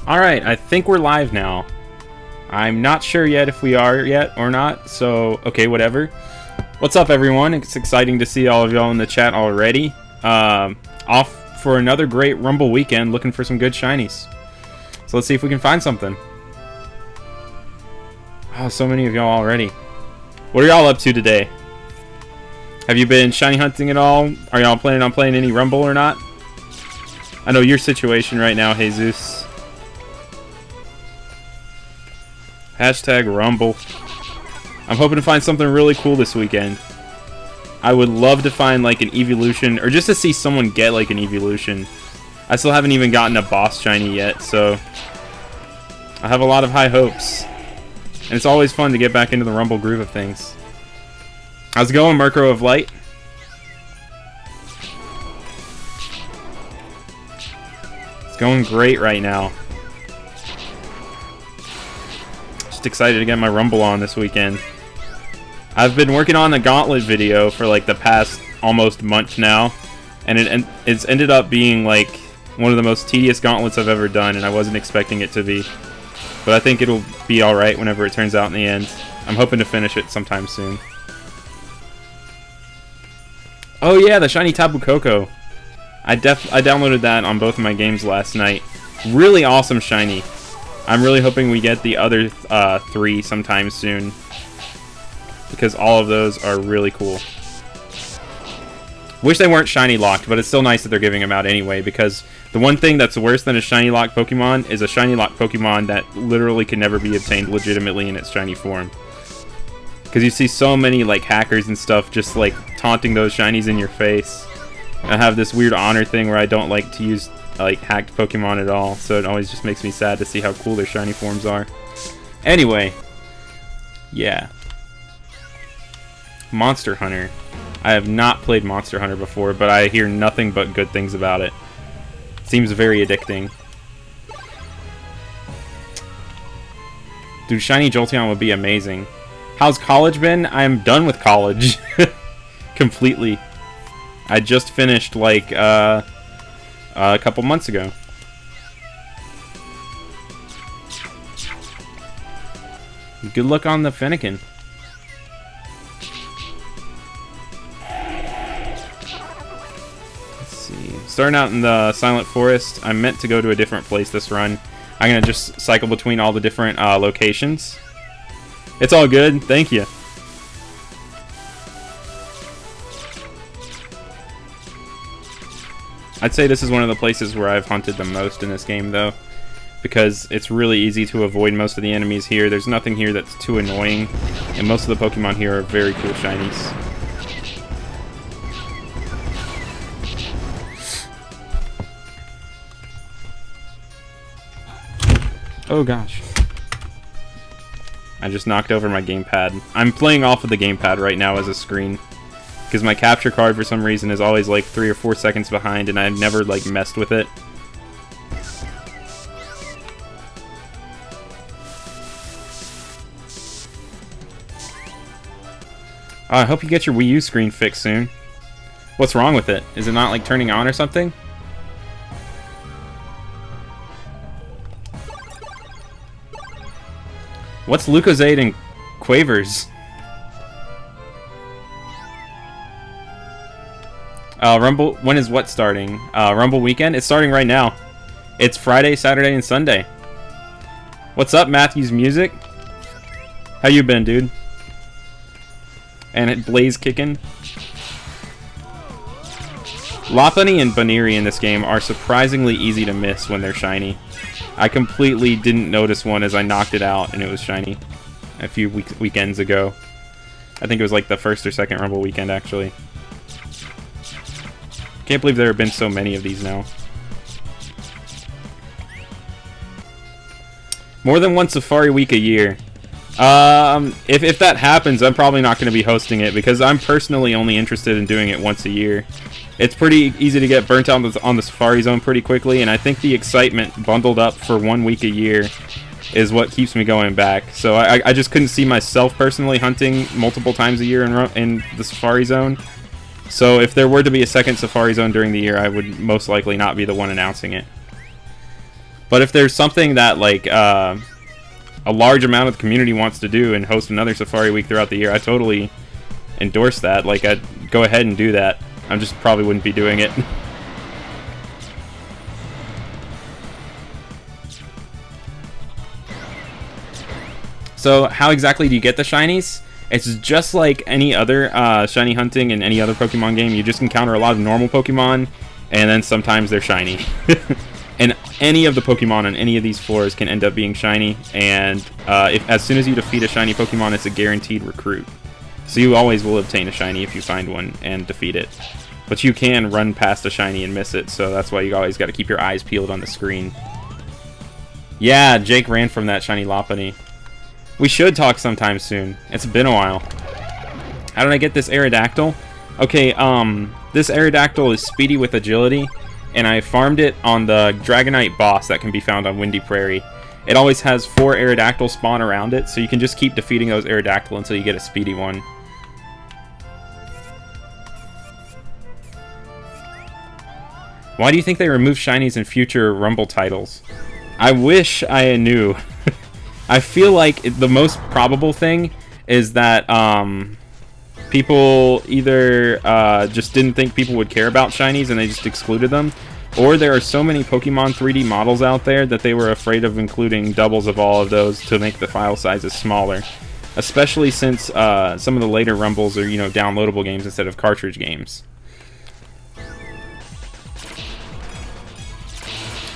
Alright, I think we're live now. I'm not sure yet if we are yet or not, so okay, whatever. What's up, everyone? It's exciting to see all of y'all in the chat already. Off for another great Rumble weekend, looking for some good shinies. So let's see if we can find something. Oh, so many of y'all already. What are y'all up to today? Have you been shiny hunting at all? Are y'all planning on playing any Rumble or not? I know your situation right now, Jesus. Hashtag Rumble. I'm hoping to find something really cool this weekend. I would love to find like an evolution, or just to see someone get like an evolution. I still haven't even gotten a boss shiny yet, so I have a lot of high hopes. And it's always fun to get back into the Rumble groove of things. How's it going, Murkrow of Light? It's going great right now. Just excited to get my Rumble on this weekend. I've been working on the Gauntlet video for like the past almost month now, and it's ended up being like one of the most tedious gauntlets I've ever done, and I wasn't expecting it to be. But I think it'll be alright whenever it turns out in the end. I'm hoping to finish it sometime soon. Oh yeah, the shiny Tapu Koko. I downloaded that on both of my games last night. Really awesome shiny. I'm really hoping we get the other three sometime soon, because all of those are really cool. Wish they weren't shiny locked, but it's still nice that they're giving them out anyway, because the one thing that's worse than a shiny locked Pokemon is a shiny locked Pokemon that literally can never be obtained legitimately in its shiny form. Because you see so many like hackers and stuff just like taunting those shinies in your face. I have this weird honor thing where I don't like to use like hacked Pokemon at all, so it always just makes me sad to see how cool their shiny forms are. Anyway, yeah. Monster Hunter. I have not played Monster Hunter before, but I hear nothing but good things about it. Seems very addicting. Dude, shiny Jolteon would be amazing. How's college been? I'm done with college. Completely. I just finished like a couple months ago. Good luck on the Fennekin. Let's see. Starting out in the Silent Forest, I meant to go to a different place this run. I'm gonna just cycle between all the different locations. It's all good, thank you. I'd say this is one of the places where I've hunted the most in this game, though, because it's really easy to avoid most of the enemies here. There's nothing here that's too annoying, and most of the Pokemon here are very cool shinies. Oh gosh. I just knocked over my gamepad. I'm playing off of the gamepad right now as a screen, because my capture card for some reason is always like 3 or 4 seconds behind, and I've never like messed with it. I hope you get your Wii U screen fixed soon. What's wrong with it? Is it not like turning on or something? What's Lucozade and Quavers? Rumble, when is what starting? Rumble weekend? It's starting right now. It's Friday, Saturday, and Sunday. What's up, Matthew's Music? How you been, dude? And it Blaze kicking. Lopunny and Baneri in this game are surprisingly easy to miss when they're shiny. I completely didn't notice one as I knocked it out and it was shiny a few weekends ago. I think it was like the first or second Rumble weekend, actually. Can't believe there have been so many of these now. More than one Safari Week a year. If that happens, I'm probably not going to be hosting it, because I'm personally only interested in doing it once a year. It's pretty easy to get burnt out on the Safari Zone pretty quickly, and I think the excitement bundled up for 1 week a year is what keeps me going back. So I just couldn't see myself personally hunting multiple times a year in the Safari Zone. So if there were to be a second Safari Zone during the year, I would most likely not be the one announcing it. But if there's something that like a large amount of the community wants to do and host another Safari Week throughout the year, I totally endorse that. Like, I'd go ahead and do that. I just probably wouldn't be doing it. So how exactly do you get the shinies? It's just like any other shiny hunting in any other Pokemon game. You just encounter a lot of normal Pokemon, and then sometimes they're shiny. And any of the Pokemon on any of these floors can end up being shiny, and as soon as you defeat a shiny Pokemon, it's a guaranteed recruit. So you always will obtain a shiny if you find one and defeat it. But you can run past a shiny and miss it, so that's why you always got to keep your eyes peeled on the screen. Yeah, Jake ran from that shiny Lopunny. We should talk sometime soon. It's been a while. How did I get this Aerodactyl? Okay, this Aerodactyl is speedy with agility, and I farmed it on the Dragonite boss that can be found on Windy Prairie. It always has 4 Aerodactyl spawn around it, so you can just keep defeating those Aerodactyl until you get a speedy one. Why do you think they remove shinies in future Rumble titles? I wish I knew. I feel like the most probable thing is that people either just didn't think people would care about shinies and they just excluded them, or there are so many Pokemon 3D models out there that they were afraid of including doubles of all of those to make the file sizes smaller. Especially since some of the later Rumbles are, you know, downloadable games instead of cartridge games.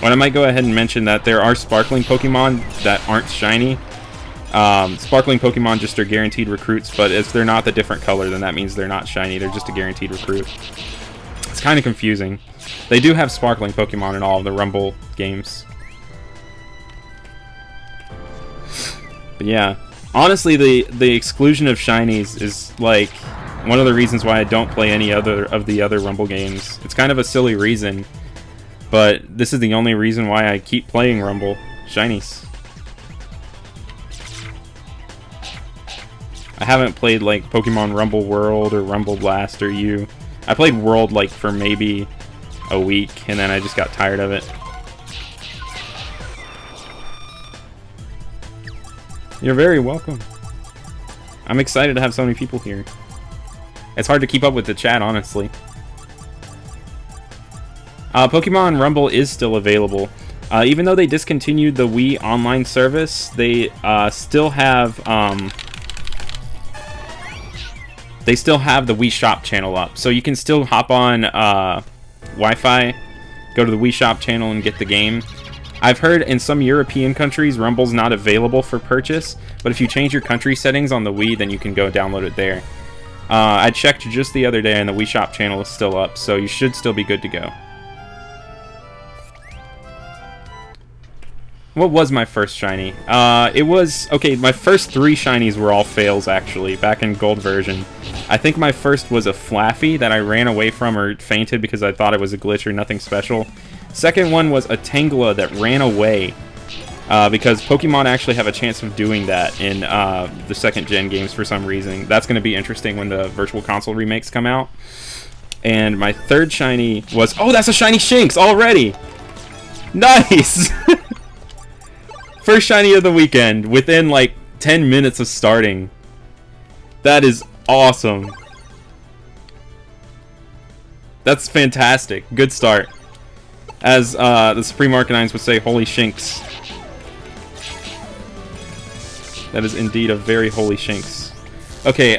But I might go ahead and mention that there are sparkling Pokemon that aren't shiny. Sparkling Pokemon just are guaranteed recruits, but if they're not the different color, then that means they're not shiny. They're just a guaranteed recruit. It's kind of confusing. They do have sparkling Pokemon in all of the Rumble games. But yeah, honestly, the exclusion of shinies is like one of the reasons why I don't play any other of the other Rumble games. It's kind of a silly reason, but this is the only reason why I keep playing Rumble. Shinies. I haven't played like Pokemon Rumble World or Rumble Blast or U. I played World like for maybe a week and then I just got tired of it. You're very welcome. I'm excited to have so many people here. It's hard to keep up with the chat, honestly. Pokemon Rumble is still available. Even though they discontinued the Wii online service, they still have the Wii Shop channel up. So you can still hop on Wi-Fi, go to the Wii Shop channel and get the game. I've heard in some European countries Rumble's not available for purchase, but if you change your country settings on the Wii, then you can go download it there. I checked just the other day and the Wii Shop channel is still up, so you should still be good to go. What was my first shiny? It was... Okay, my first 3 shinies were all fails, actually, back in Gold version. I think my first was a Flaffy that I ran away from or fainted because I thought it was a glitch or nothing special. Second one was a Tangela that ran away because Pokemon actually have a chance of doing that in the second gen games for some reason. That's going to be interesting when the Virtual Console remakes come out. And my third shiny was... Oh, that's a shiny Shinx already! Nice! First shiny of the weekend, within like 10 minutes of starting. That is awesome. That's fantastic. Good start. As the Supreme Arcanines would say, holy Shinx. That is indeed a very holy Shinx. Okay,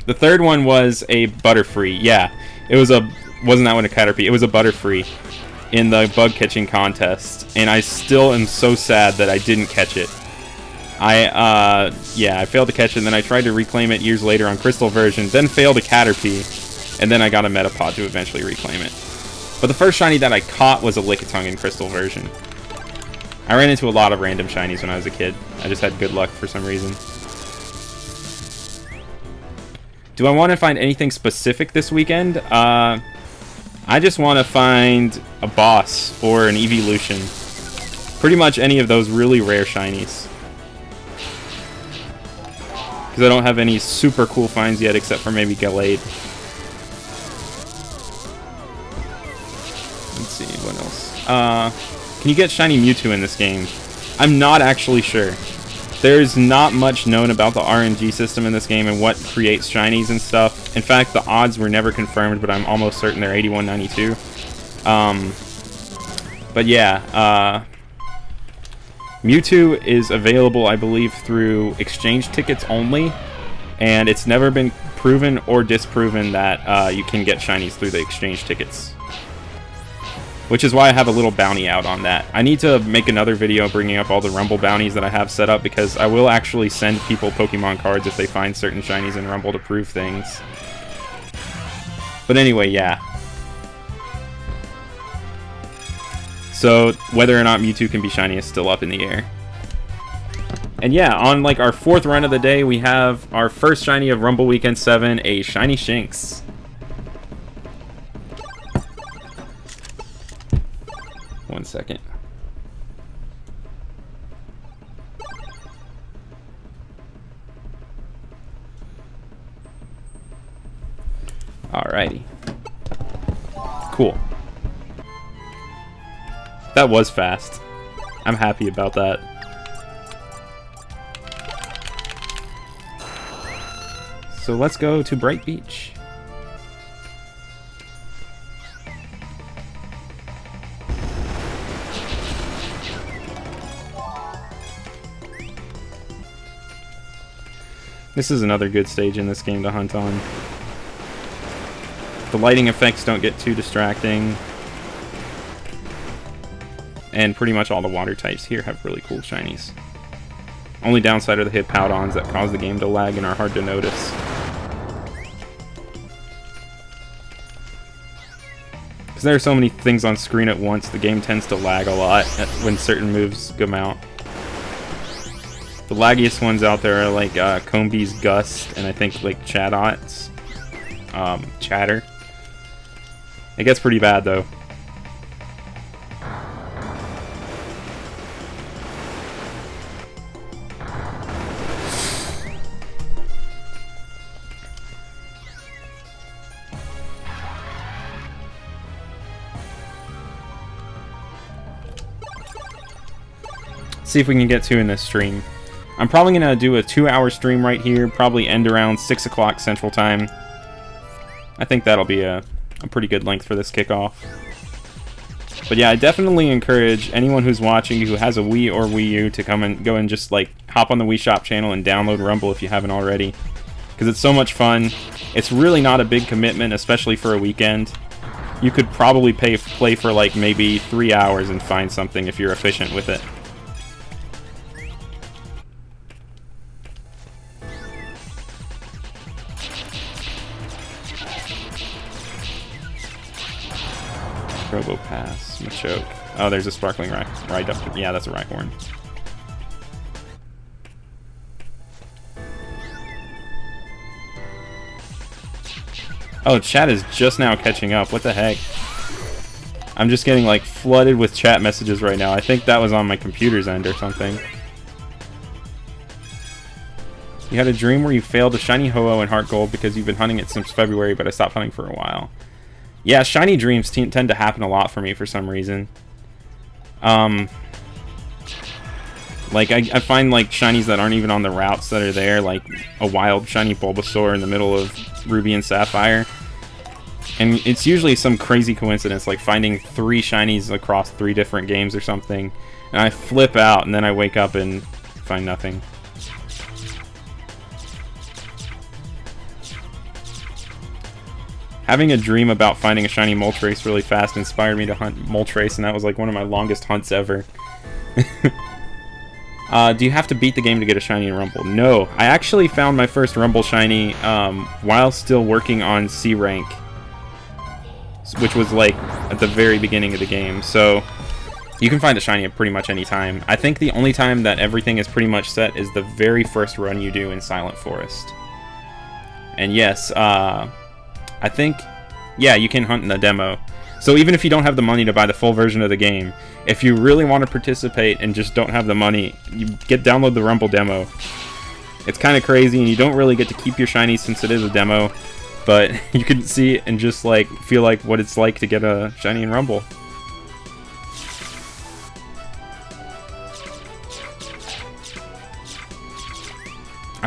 the third one was a Butterfree. Yeah, it was a... Wasn't that one a Caterpie? It was a Butterfree in the bug catching contest, and I still am so sad that I didn't catch it. I failed to catch it, and then I tried to reclaim it years later on Crystal version, then failed a Caterpie, and then I got a Metapod to eventually reclaim it. But the first shiny that I caught was a Lickitung in Crystal version. I ran into a lot of random shinies when I was a kid. I just had good luck for some reason. Do I want to find anything specific this weekend? I just want to find a boss or an evolution. Pretty much any of those really rare shinies. Because I don't have any super cool finds yet except for maybe Gallade. Let's see, what else? Can you get shiny Mewtwo in this game? I'm not actually sure. There's not much known about the RNG system in this game and what creates shinies and stuff. In fact, the odds were never confirmed, but I'm almost certain they're 81-92. But yeah, Mewtwo is available, I believe, through exchange tickets only, and it's never been proven or disproven that you can get shinies through the exchange tickets. Which is why I have a little bounty out on that. I need to make another video bringing up all the Rumble bounties that I have set up, because I will actually send people Pokemon cards if they find certain shinies in Rumble to prove things. But anyway, yeah. So whether or not Mewtwo can be shiny is still up in the air. And yeah, on like our 4th run of the day, we have our first shiny of Rumble Weekend 7, a shiny Shinx. One second. Alrighty. Cool. That was fast. I'm happy about that. So let's go to Bright Beach. This is another good stage in this game to hunt on. The lighting effects don't get too distracting. And pretty much all the water types here have really cool shinies. Only downside are the Hippowdons that cause the game to lag and are hard to notice. Because there are so many things on screen at once, the game tends to lag a lot when certain moves come out. The laggiest ones out there are like Combee's Gust and I think like Chadot's Chatter. It gets pretty bad though. See if we can get 2 in this stream. I'm probably going to do a 2-hour stream right here, probably end around 6 o'clock Central Time. I think that'll be a pretty good length for this kickoff. But yeah, I definitely encourage anyone who's watching who has a Wii or Wii U to come and go and just like hop on the Wii Shop channel and download Rumble if you haven't already. Because it's so much fun. It's really not a big commitment, especially for a weekend. You could probably play for like maybe 3 hours and find something if you're efficient with it. Probopass, Machoke. Oh, there's a sparkling right up. Yeah, that's a Rhyhorn. Oh, chat is just now catching up. What the heck? I'm just getting like flooded with chat messages right now. I think that was on my computer's end or something. You had a dream where you failed a shiny Ho-Oh and Heart Gold because you've been hunting it since February, but I stopped hunting for a while. Yeah, shiny dreams tend to happen a lot for me for some reason. Like, I find, like, shinies that aren't even on the routes that are there, like a wild shiny Bulbasaur in the middle of Ruby and Sapphire. And it's usually some crazy coincidence, like finding 3 shinies across 3 different games or something. And I flip out, and then I wake up and find nothing. Having a dream about finding a shiny Moltres really fast inspired me to hunt Moltres, and that was like one of my longest hunts ever. Do you have to beat the game to get a shiny in Rumble? No, I actually found my first Rumble shiny while still working on C rank, which was like at the very beginning of the game. So you can find a shiny at pretty much any time. I think the only time that everything is pretty much set is the very first run you do in Silent Forest. And yes, I think, yeah, you can hunt in the demo. So even if you don't have the money to buy the full version of the game, if you really want to participate and just don't have the money, you download the Rumble demo. It's kind of crazy, and you don't really get to keep your shinies since it is a demo, but you can see it and just like feel like what it's like to get a shiny in Rumble.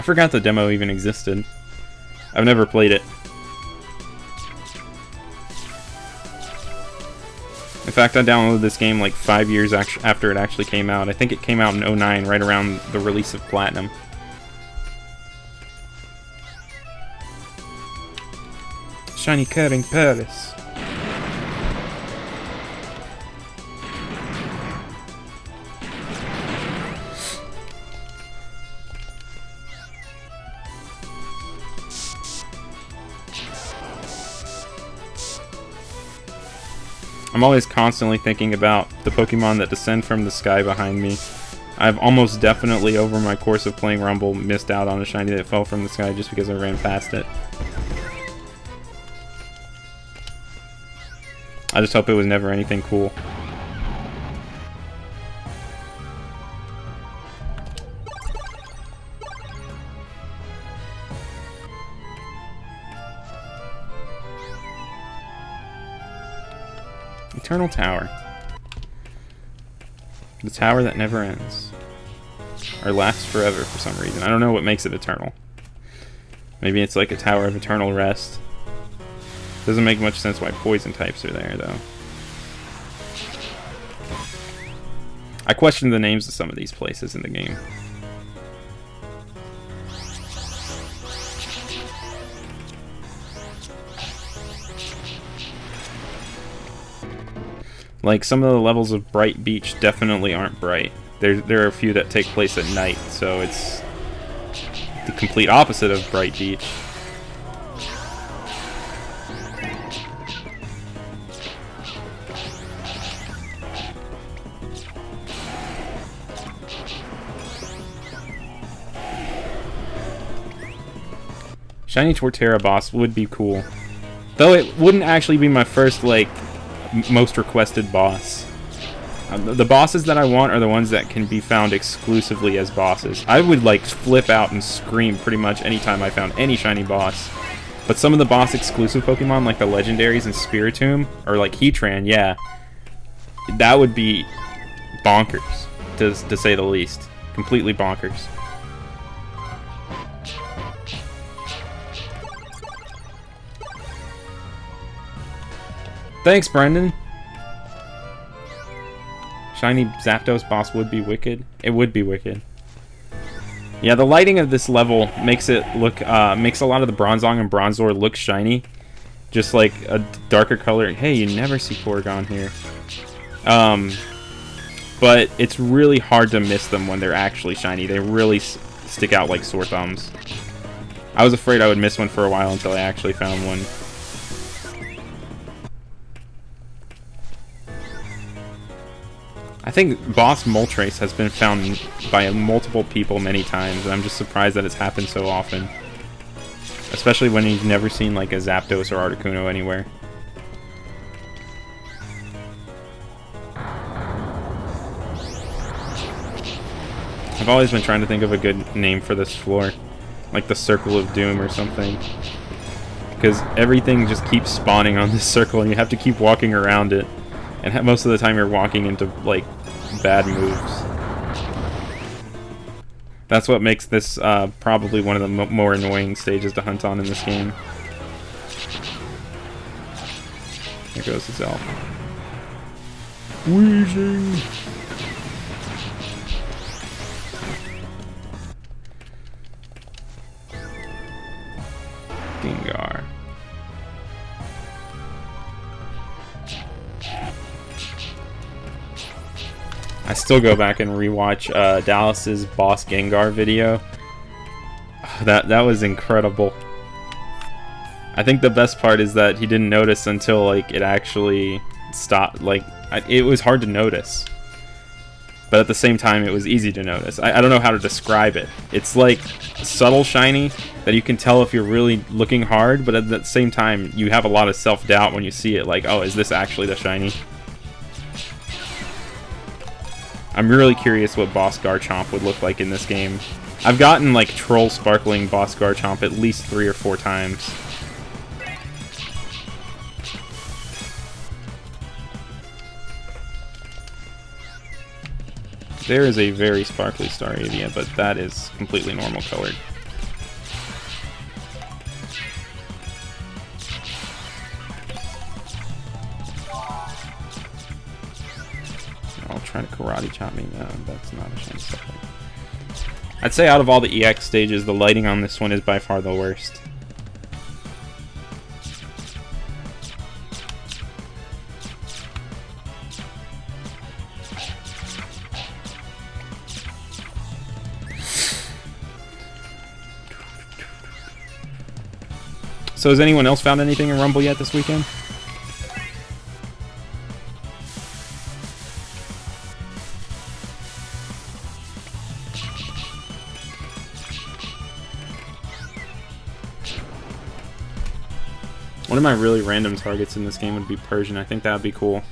I forgot the demo even existed. I've never played it. In fact, I downloaded this game like 5 years after it actually came out. I think it came out in 2009, right around the release of Platinum. Shiny Cutting Palace. I'm always constantly thinking about the Pokemon that descend from the sky behind me. I've almost definitely, over my course of playing Rumble, missed out on a shiny that fell from the sky just because I ran past it. I just hope it was never anything cool. Eternal Tower. The tower that never ends. Or lasts forever for some reason. I don't know what makes it eternal. Maybe it's like a tower of eternal rest. Doesn't make much sense why poison types are there, though. I question the names of some of these places in the game. Like, some of the levels of Bright Beach definitely aren't bright. There are a few that take place at night, so it's the complete opposite of Bright Beach. Shiny Torterra boss would be cool. Though it wouldn't actually be my first, like, most requested boss. The bosses that I want are the ones that can be found exclusively as bosses. I would like flip out and scream pretty much anytime I found any shiny boss. But some of the boss exclusive Pokemon like the legendaries and Spiritomb, or like Heatran, yeah, that would be bonkers, to say the least. Completely bonkers. Thanks, Brendan. Shiny Zapdos boss would be wicked. It would be wicked. Yeah, the lighting of this level makes it look, makes a lot of the Bronzong and Bronzor look shiny. Just like a darker color. Hey, you never see Porygon here. But it's really hard to miss them when they're actually shiny. They really stick out like sore thumbs. I was afraid I would miss one for a while until I actually found one. I think Boss Moltres has been found by multiple people many times, and I'm just surprised that it's happened so often. Especially when you've never seen like a Zapdos or Articuno anywhere. I've always been trying to think of a good name for this floor. Like the Circle of Doom or something. Because everything just keeps spawning on this circle and you have to keep walking around it. And most of the time you're walking into, like, bad moves. That's what makes this probably one of the more annoying stages to hunt on in this game. There goes his elf. Wheezing! Gengar. I still go back and rewatch Dallas's Boss Gengar video. That was incredible. I think the best part is that he didn't notice until like it actually stopped. Like it was hard to notice, but at the same time it was easy to notice. I don't know how to describe it. It's like subtle shiny that you can tell if you're really looking hard, but at the same time you have a lot of self-doubt when you see it. Like, oh, is this actually the shiny? I'm really curious what Boss Garchomp would look like in this game. I've gotten like Troll Sparkling Boss Garchomp at least 3 or 4 times. There is a very sparkly Staravia, but that is completely normal colored. trying to karate chop me. No, that's not a shiny Spectre. I'd say out of all the EX stages, the lighting on this one is by far the worst. So has anyone else found anything in Rumble yet this weekend? One of my really random targets in this game would be Persian. I think that would be cool.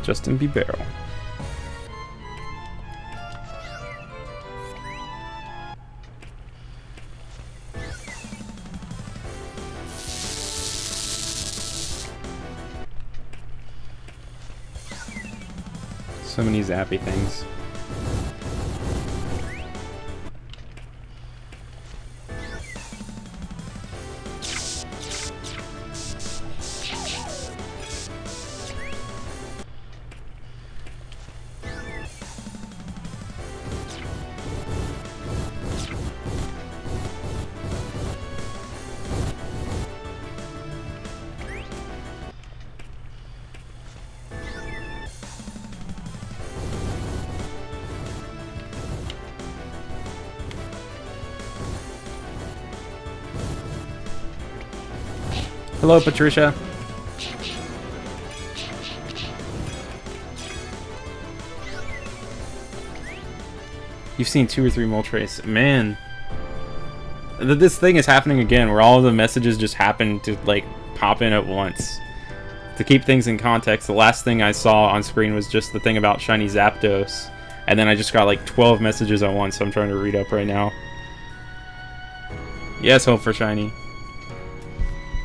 Justin Bieber. So many zappy things. Hello, Patricia. You've seen 2 or 3 Moltres. Man. This thing is happening again, where all of the messages just happen to, like, pop in at once. To keep things in context, the last thing I saw on screen was just the thing about Shiny Zapdos. And then I just got, like, 12 messages at once, so I'm trying to read up right now. Yes, hope for Shiny.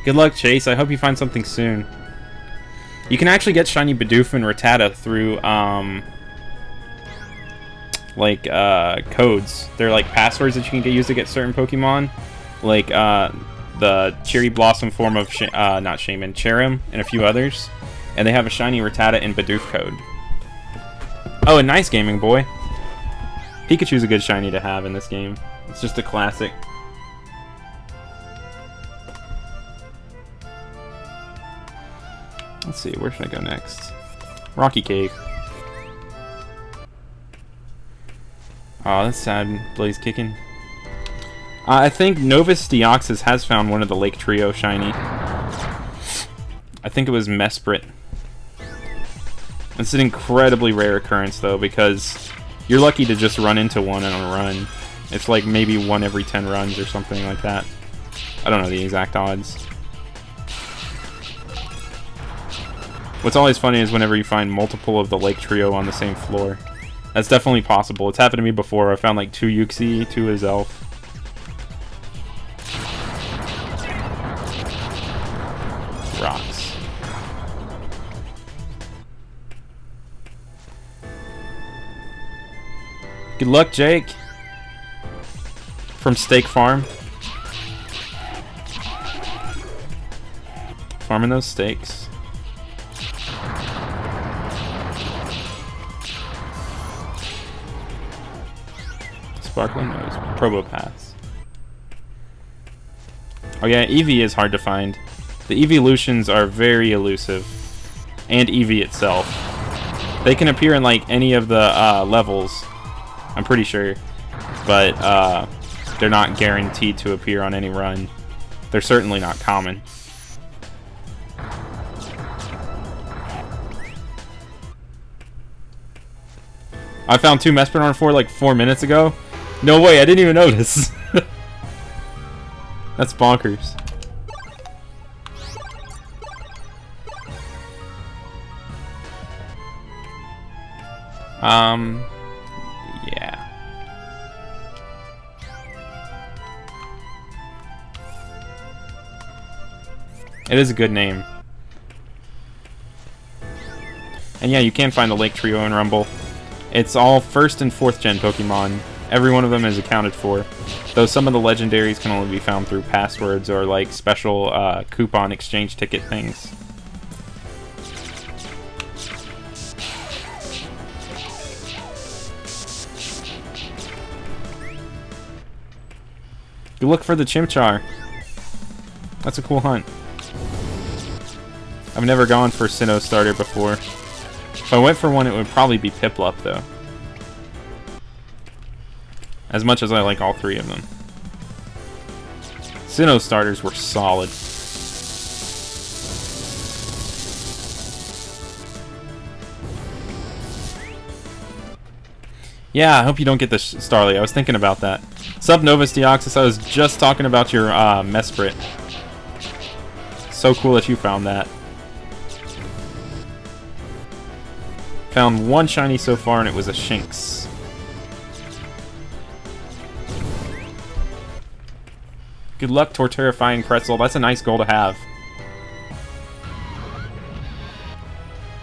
Good luck, Chase. I hope you find something soon. You can actually get Shiny Bidoof and Rattata through, codes. They're like passwords that you can get used to get certain Pokemon. Like, the Cherry Blossom form of, not Shaman, Cherrim, and a few others. And they have a Shiny Rattata and Bidoof code. Oh, and nice gaming, boy. Pikachu's a good Shiny to have in this game. It's just a classic. Let's see, where should I go next? Rocky Cave. Oh, that's sad. Blaze kicking. I think Novus Deoxys has found one of the Lake Trio shiny. I think it was Mesprit. It's an incredibly rare occurrence, though, because you're lucky to just run into one on a run. It's like maybe 1 every 10 runs or something like that. I don't know the exact odds. What's always funny is whenever you find multiple of the Lake Trio on the same floor. That's definitely possible. It's happened to me before. I found like 2 Uxie, 2 Azelf. Rocks. Good luck, Jake. From Steak Farm. Farming those steaks. Sparkling Nose. Probopass. Oh yeah, Eevee is hard to find. The Eeveelutions are very elusive. And Eevee itself. They can appear in like any of the levels. I'm pretty sure. But they're not guaranteed to appear on any run. They're certainly not common. I found 2 Mesprit 4 like 4 minutes ago. No way, I didn't even notice. That's bonkers. Yeah. It is a good name. And yeah, you can find the Lake Trio in Rumble. It's all 1st and 4th gen Pokemon. Every one of them is accounted for, though some of the legendaries can only be found through passwords or like special coupon exchange ticket things. You look for the Chimchar. That's a cool hunt. I've never gone for Sinnoh starter before. If I went for one, it would probably be Piplup, though. As much as I like all three of them. Sinnoh starters were solid. Yeah, I hope you don't get the Starly. I was thinking about that. Sub Novus Deoxys, I was just talking about your Mesprit. So cool that you found that. Found one shiny so far, and it was a Shinx. Good luck, Torterifying Pretzel. That's a nice goal to have.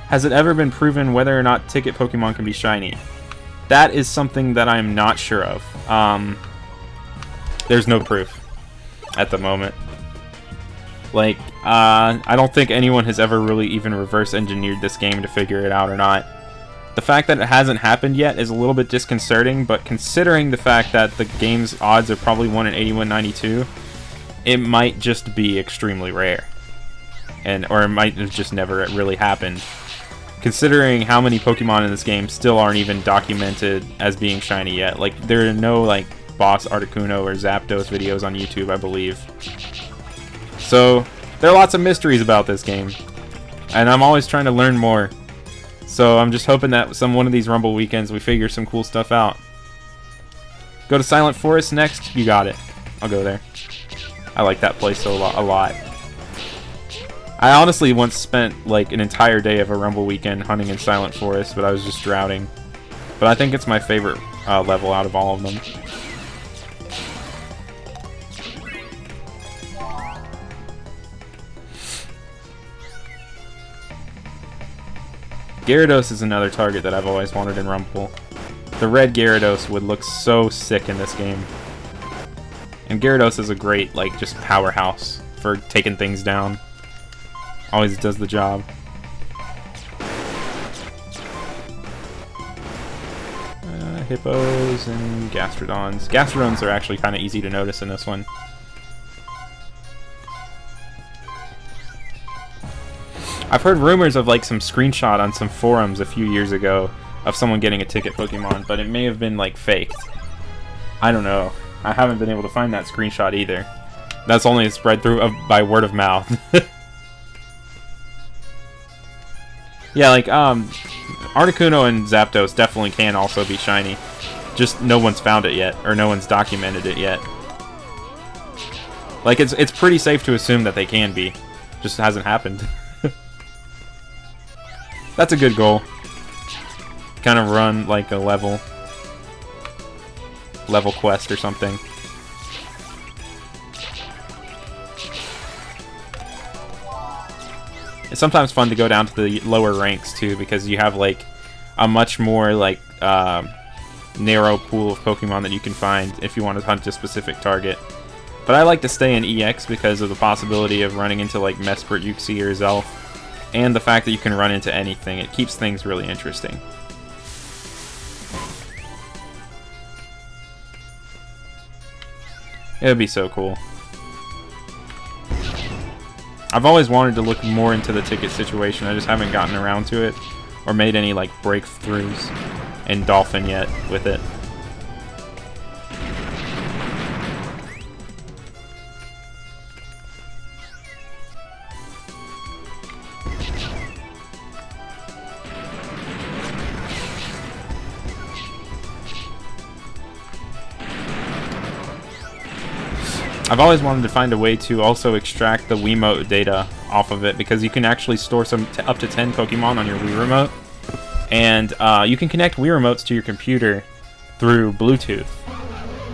Has it ever been proven whether or not ticket Pokemon can be shiny? That is something that I'm not sure of. There's no proof at the moment. Like, I don't think anyone has ever really even reverse engineered this game to figure it out or not. The fact that it hasn't happened yet is a little bit disconcerting, but considering the fact that the game's odds are probably 1 in 8192, it might just be extremely rare. Or it might have just never really happened. Considering how many Pokemon in this game still aren't even documented as being shiny yet. Like, there are no, like, Boss Articuno or Zapdos videos on YouTube, I believe. So, there are lots of mysteries about this game. And I'm always trying to learn more. So, I'm just hoping that one of these Rumble weekends we figure some cool stuff out. Go to Silent Forest next? You got it. I'll go there. I like that place a lot. I honestly once spent like an entire day of a Rumble weekend hunting in Silent Forest, but I was just drowning. But I think it's my favorite level out of all of them. Gyarados is another target that I've always wanted in Rumble. The red Gyarados would look so sick in this game. And Gyarados is a great, like, just powerhouse for taking things down. Always does the job. Hippos and Gastrodons. Gastrodons are actually kind of easy to notice in this one. I've heard rumors of like some screenshot on some forums a few years ago of someone getting a ticket Pokemon, but it may have been like faked. I don't know. I haven't been able to find that screenshot either. That's only spread through by word of mouth. Yeah, like, Articuno and Zapdos definitely can also be shiny. Just no one's found it yet, or no one's documented it yet. Like, it's pretty safe to assume that they can be. Just hasn't happened. That's a good goal. Kind of run, like, a level quest or something. It's sometimes fun to go down to the lower ranks too, because you have like a much more like narrow pool of Pokemon that you can find if you want to hunt a specific target. But I like to stay in EX because of the possibility of running into like Mesprit, Uxie, or Zelf, and the fact that you can run into anything. It keeps things really interesting. It would be so cool. I've always wanted to look more into the ticket situation. I just haven't gotten around to it or made any like breakthroughs in Dolphin yet with it. I've always wanted to find a way to also extract the Wiimote data off of it, because you can actually store some up to 10 Pokemon on your Wii Remote, and you can connect Wii Remotes to your computer through Bluetooth.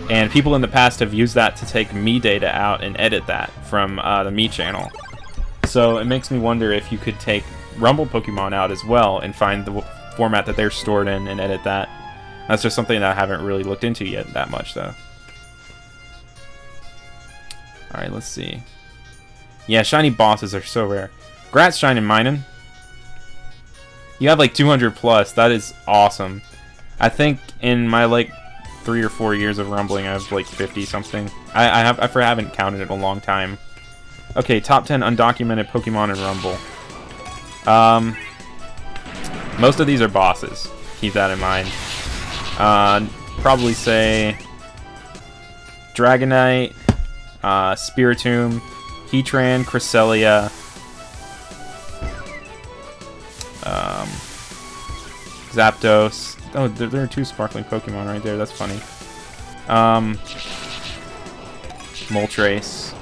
And people in the past have used that to take Mii data out and edit that from the Mii channel. So it makes me wonder if you could take Rumble Pokemon out as well and find the format that they're stored in and edit that. That's just something that I haven't really looked into yet that much, though. Alright, let's see. Yeah, shiny bosses are so rare. Grats, Shinin' Minin. You have like 200 plus. That is awesome. I think in my like 3 or 4 years of rumbling, I have like 50 something. I haven't counted it in a long time. Okay, top 10 undocumented Pokemon in Rumble. Most of these are bosses. Keep that in mind. Probably say Dragonite, Spiritomb, Heatran, Cresselia, Zapdos. Oh, there are 2 sparkling Pokemon right there. That's funny. Moltres.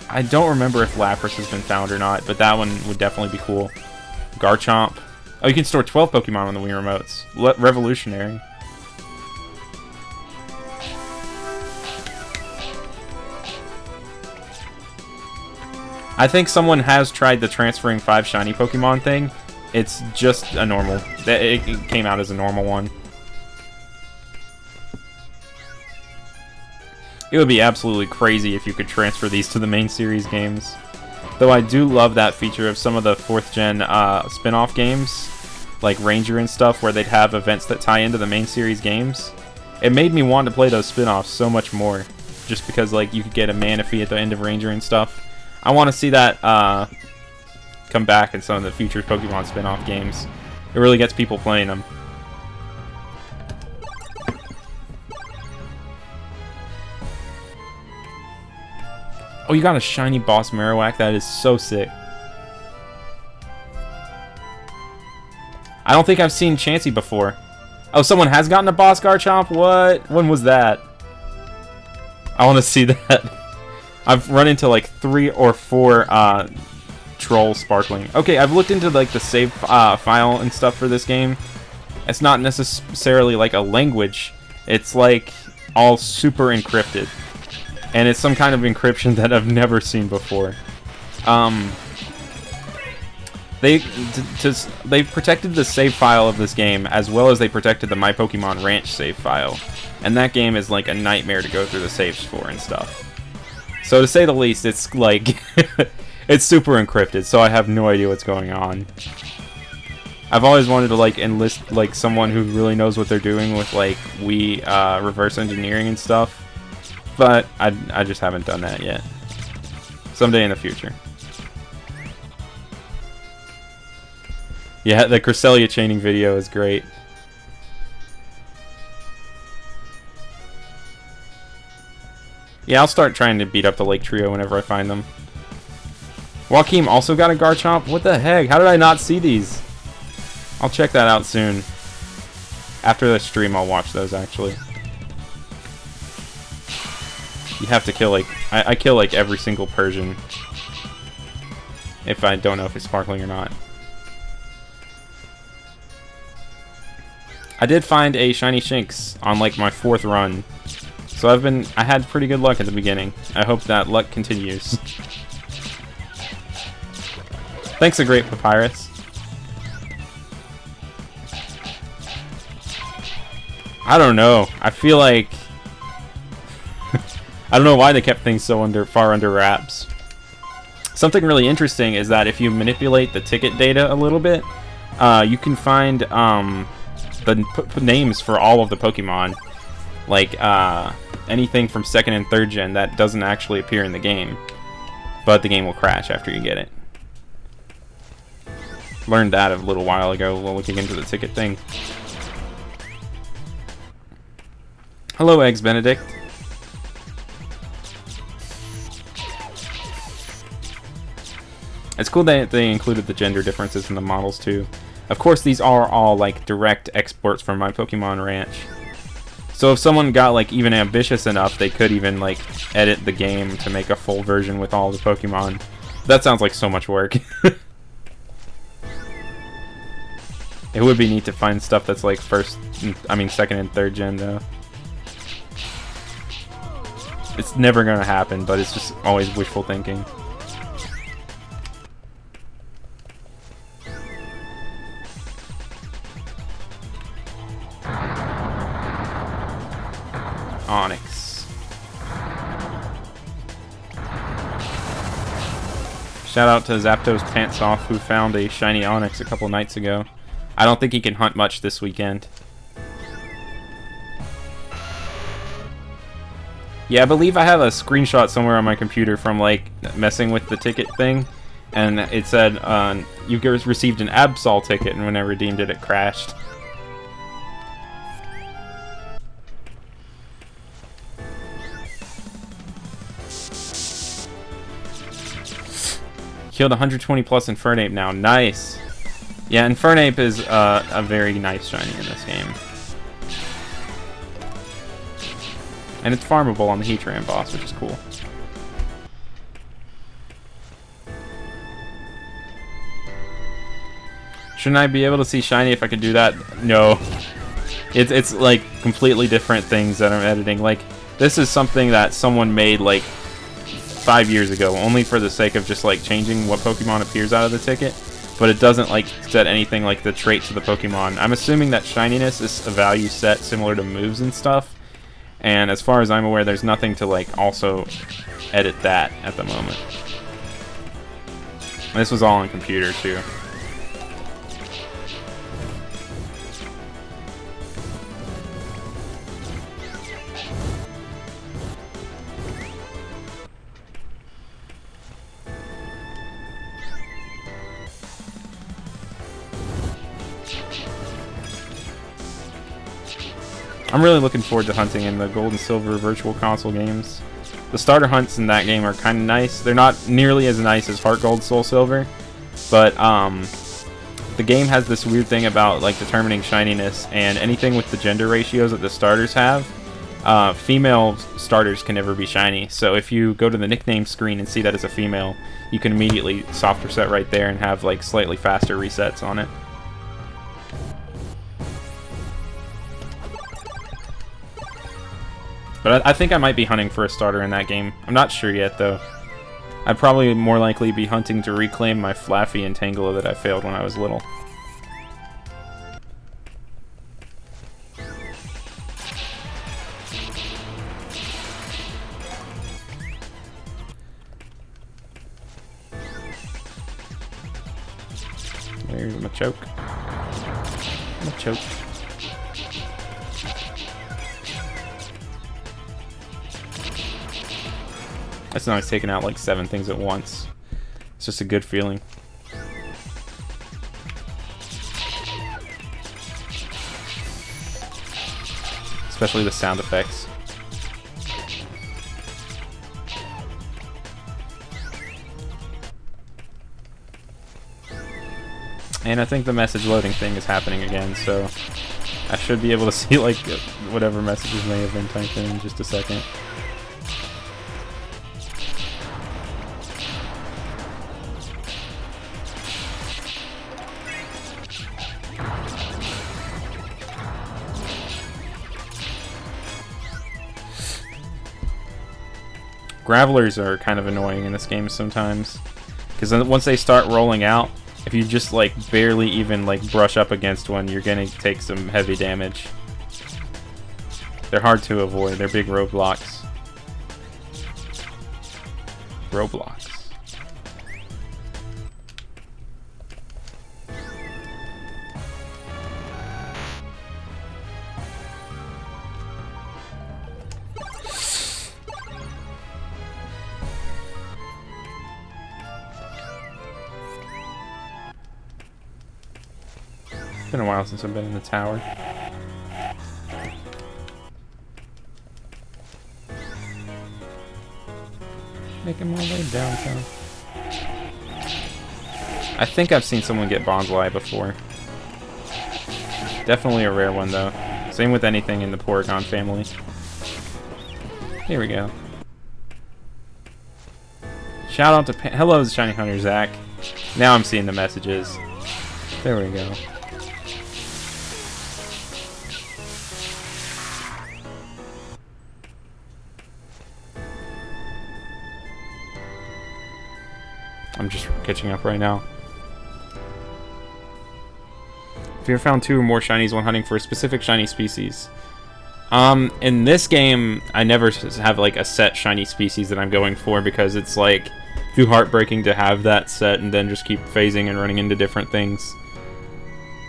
I don't remember if Lapras has been found or not, but that one would definitely be cool. Garchomp. Oh, you can store 12 Pokemon on the Wii remotes. Revolutionary. I think someone has tried the transferring 5 shiny Pokemon thing. It's just a normal. It came out as a normal one. It would be absolutely crazy if you could transfer these to the main series games. Though I do love that feature of some of the 4th gen spin-off games, like Ranger and stuff, where they'd have events that tie into the main series games. It made me want to play those spin-offs so much more, just because like you could get a Manaphy at the end of Ranger and stuff. I want to see that come back in some of the future Pokemon spin-off games. It really gets people playing them. Oh, you got a shiny Boss Marowak? That is so sick. I don't think I've seen Chansey before. Oh, someone has gotten a Boss Garchomp? What? When was that? I want to see that. I've run into like 3 or 4 Troll Sparkling. Okay, I've looked into like the save file and stuff for this game. It's not necessarily like a language. It's like all super encrypted. And it's some kind of encryption that I've never seen before. They protected the save file of this game as well as they protected the My Pokemon Ranch save file. And that game is like a nightmare to go through the saves for and stuff. So to say the least, it's like it's super encrypted, so I have no idea what's going on. I've always wanted to like enlist like someone who really knows what they're doing with like Wii reverse engineering and stuff. But I just haven't done that yet. Someday in the future. Yeah, the Cresselia chaining video is great. Yeah, I'll start trying to beat up the Lake Trio whenever I find them. Joaquin also got a Garchomp? What the heck? How did I not see these? I'll check that out soon. After the stream, I'll watch those, actually. You have to kill, like... I kill, like, every single Persian. If I don't know if it's sparkling or not. I did find a shiny Shinx on, like, my 4th run. So I had pretty good luck at the beginning. I hope that luck continues. Thanks a great Papyrus. I don't know. I feel like... I don't know why they kept things so far under wraps. Something really interesting is that if you manipulate the ticket data a little bit, you can find the names for all of the Pokemon. Like, anything from 2nd and 3rd gen that doesn't actually appear in the game. But the game will crash after you get it. Learned that a little while ago while looking into the ticket thing. Hello, Eggs Benedict. It's cool that they included the gender differences in the models too. Of course, these are all like direct exports from My Pokemon Ranch. So if someone got like even ambitious enough, they could even like edit the game to make a full version with all the Pokemon. That sounds like so much work. It would be neat to find stuff that's like 2nd and 3rd gen though. It's never gonna happen, but it's just always wishful thinking. Onyx. Shout out to Zapdos Pants Off, who found a shiny Onyx a couple nights ago. I don't think he can hunt much this weekend. Yeah, I believe I have a screenshot somewhere on my computer from, like, messing with the ticket thing. And it said, you received an Absol ticket, and when I redeemed it, it crashed. Killed 120 plus Infernape now. Nice. Yeah, Infernape is a very nice shiny in this game. And it's farmable on the Heatran boss, which is cool. Shouldn't I be able to see shiny if I could do that? No. It's like completely different things that I'm editing. Like, this is something that someone made like 5 years ago, only for the sake of just like changing what Pokemon appears out of the ticket, but it doesn't like set anything like the traits of the Pokemon. I'm assuming that shininess is a value set similar to moves and stuff, and as far as I'm aware, there's nothing to like also edit that at the moment. This was all on computer too. I'm really looking forward to hunting in the Gold and Silver Virtual Console games. The starter hunts in that game are kind of nice. They're not nearly as nice as Heart Gold, Soul Silver, but the game has this weird thing about like determining shininess, and anything with the gender ratios that the starters have, female starters can never be shiny. So if you go to the nickname screen and see that it's a female, you can immediately soft reset right there and have like slightly faster resets on it. But I think I might be hunting for a starter in that game. I'm not sure yet, though. I'd probably more likely be hunting to reclaim my Flaffy and Tangela that I failed when I was little. There's my choke. My choke. It's nice taking out like 7 things at once. It's just a good feeling. Especially the sound effects. And I think the message loading thing is happening again, so I should be able to see like whatever messages may have been typed in just a second. Gravelers are kind of annoying in this game sometimes, because once they start rolling out, if you just like barely even like brush up against one, you're gonna take some heavy damage. They're hard to avoid. They're big roadblocks. Roblox. It's been a while since I've been in the tower. Making my way downtown. I think I've seen someone get Bonsai before. Definitely a rare one though. Same with anything in the Porygon family. Here we go. Shout out to hello, Shiny Hunter Zach. Now I'm seeing the messages. There we go. I'm just catching up right now. If you ever found 2 or more shinies when hunting for a specific shiny species, In this game, I never have like a set shiny species that I'm going for because it's like too heartbreaking to have that set and then just keep phasing and running into different things.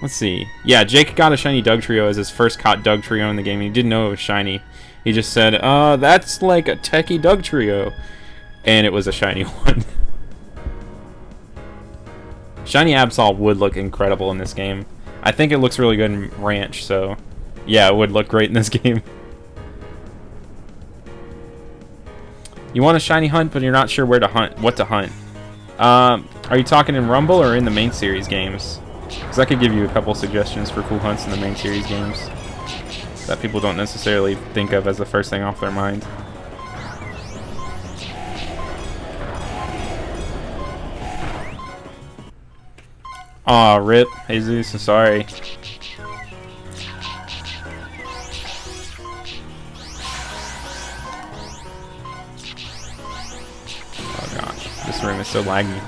Let's see. Yeah, Jake got a shiny Dugtrio as his first caught Dugtrio in the game. He didn't know it was shiny. He just said, that's like a techie Dugtrio. And it was a shiny one. Shiny Absol would look incredible in this game. I think it looks really good in Ranch, so yeah, it would look great in this game. You want a shiny hunt, but you're not sure where to hunt, what to hunt. Are you talking in Rumble or in the main series games? Because I could give you a couple suggestions for cool hunts in the main series games that people don't necessarily think of as the first thing off their mind. Aw, rip. Jesus, I'm sorry. Oh gosh, this room is so laggy.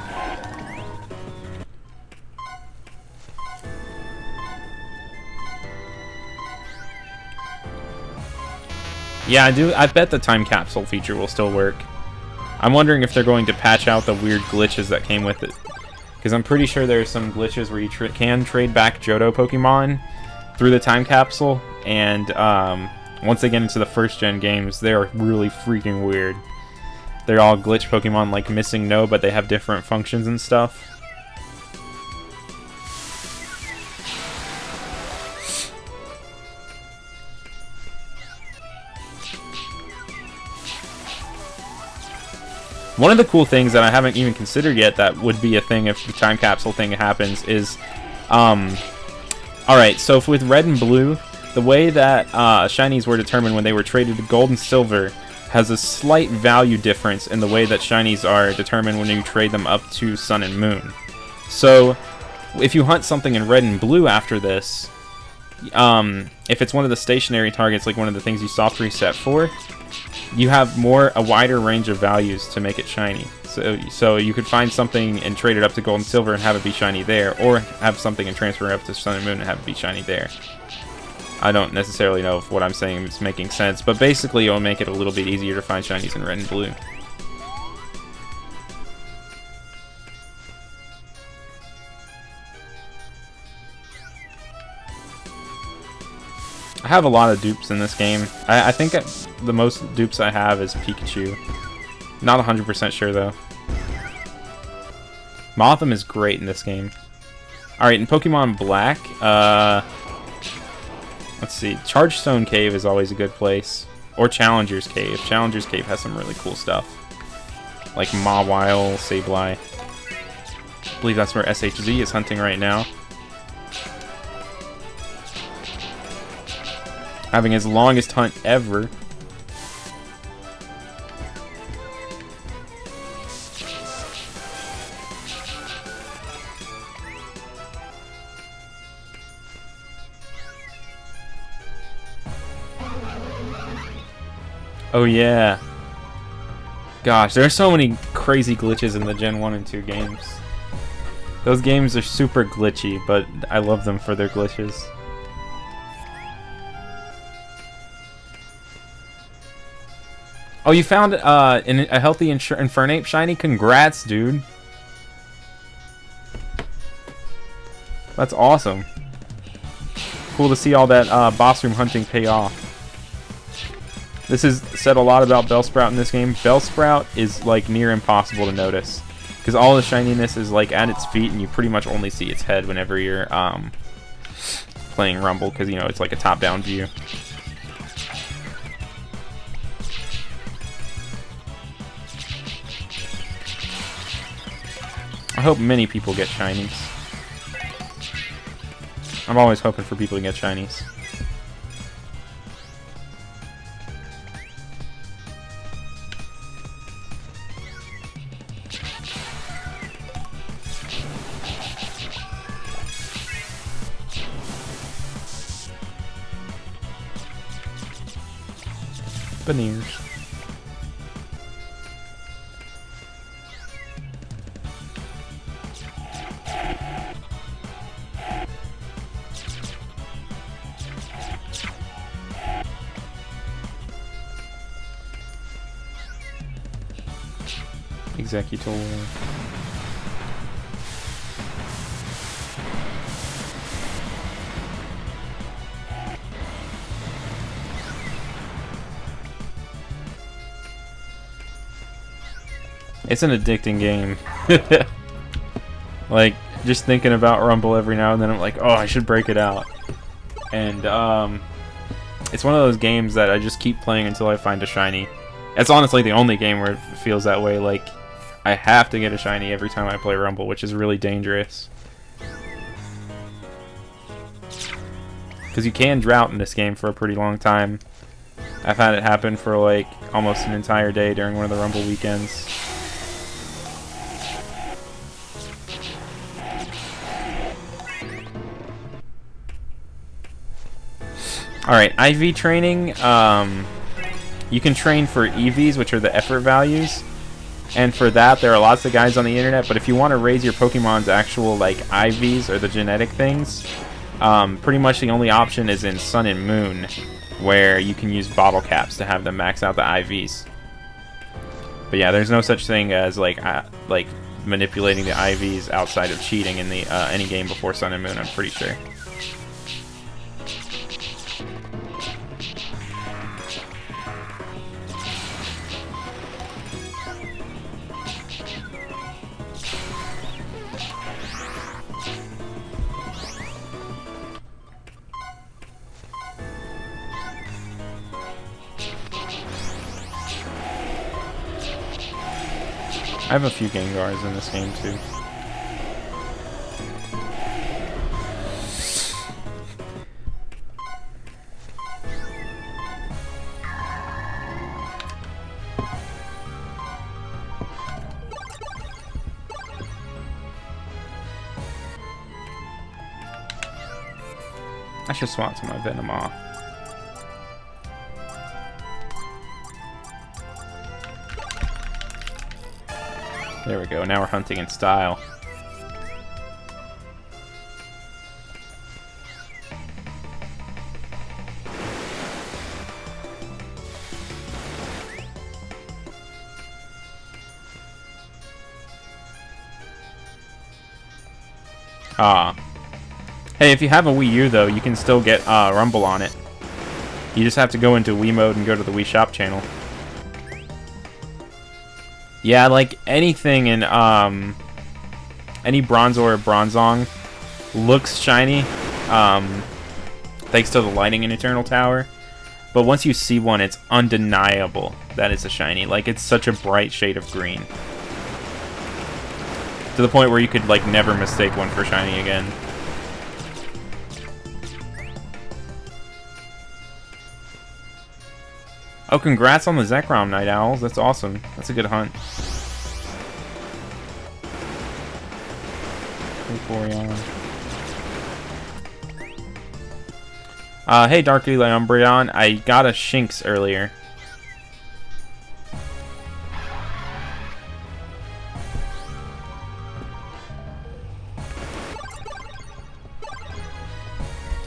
Yeah, I bet the time capsule feature will still work. I'm wondering if they're going to patch out the weird glitches that came with it. Because I'm pretty sure there's some glitches where you can trade back Johto Pokemon through the time capsule. And once they get into the first gen games, they are really freaking weird. They're all glitch Pokemon like Missing No, but they have different functions and stuff. One of the cool things that I haven't even considered yet that would be a thing if the time capsule thing happens is, alright, so with red and blue, the way that shinies were determined when they were traded to gold and silver has a slight value difference in the way that shinies are determined when you trade them up to sun and moon. So, if you hunt something in red and blue after this, if it's one of the stationary targets, like one of the things you soft reset for, you have a wider range of values to make it shiny. So you could find something and trade it up to gold and silver and have it be shiny there, or have something and transfer it up to sun and moon and have it be shiny there. I don't necessarily know if what I'm saying is making sense, but basically it'll make it a little bit easier to find shinies in red and blue. I have a lot of dupes in this game. I think the most dupes I have is Pikachu. Not 100% sure though. Mothim is great in this game. Alright, in Pokemon Black, let's see. Chargestone Cave is always a good place. Or Challenger's Cave. Challenger's Cave has some really cool stuff. Like Mawile, Sableye. I believe that's where SHZ is hunting right now. Having his longest hunt ever. Oh yeah. Gosh, there are so many crazy glitches in the Gen 1 and 2 games. Those games are super glitchy, but I love them for their glitches. Oh, you found a healthy Infernape shiny? Congrats, dude. That's awesome. Cool to see all that boss room hunting pay off. This has said a lot about Bellsprout in this game. Bellsprout is like near impossible to notice because all the shininess is like at its feet and you pretty much only see its head whenever you're playing Rumble because, you know, it's like a top-down view. I hope many people get shinies. I'm always hoping for people to get shinies. Bananas. Executor. It's an addicting game. Like, just thinking about Rumble every now and then, I'm like, oh, I should break it out. And, it's one of those games that I just keep playing until I find a shiny. It's honestly the only game where it feels that way. Like, I have to get a shiny every time I play Rumble, which is really dangerous. Because you can drought in this game for a pretty long time. I've had it happen for, like, almost an entire day during one of the Rumble weekends. Alright, IV training, you can train for EVs, which are the effort values, and for that there are lots of guides on the internet, but if you want to raise your Pokemon's actual, like, IVs, or the genetic things, pretty much the only option is in Sun and Moon, where you can use bottle caps to have them max out the IVs. But yeah, there's no such thing as, like manipulating the IVs outside of cheating in the any game before Sun and Moon, I'm pretty sure. I have a few Gengars in this game too. I should swap to my Venomoth. There we go, now we're hunting in style. Hey, if you have a Wii U though, you can still get Rumble on it. You just have to go into Wii mode and go to the Wii Shop channel. Yeah, like anything in any Bronzor or Bronzong looks shiny, thanks to the lighting in Eternal Tower. But once you see one, it's undeniable that it's a shiny. Like, it's such a bright shade of green, to the point where you could like never mistake one for shiny again. Oh, congrats on the Zekrom, Night Owls. That's awesome. That's a good hunt. Hey, Darkly Umbreon. I got a Shinx earlier.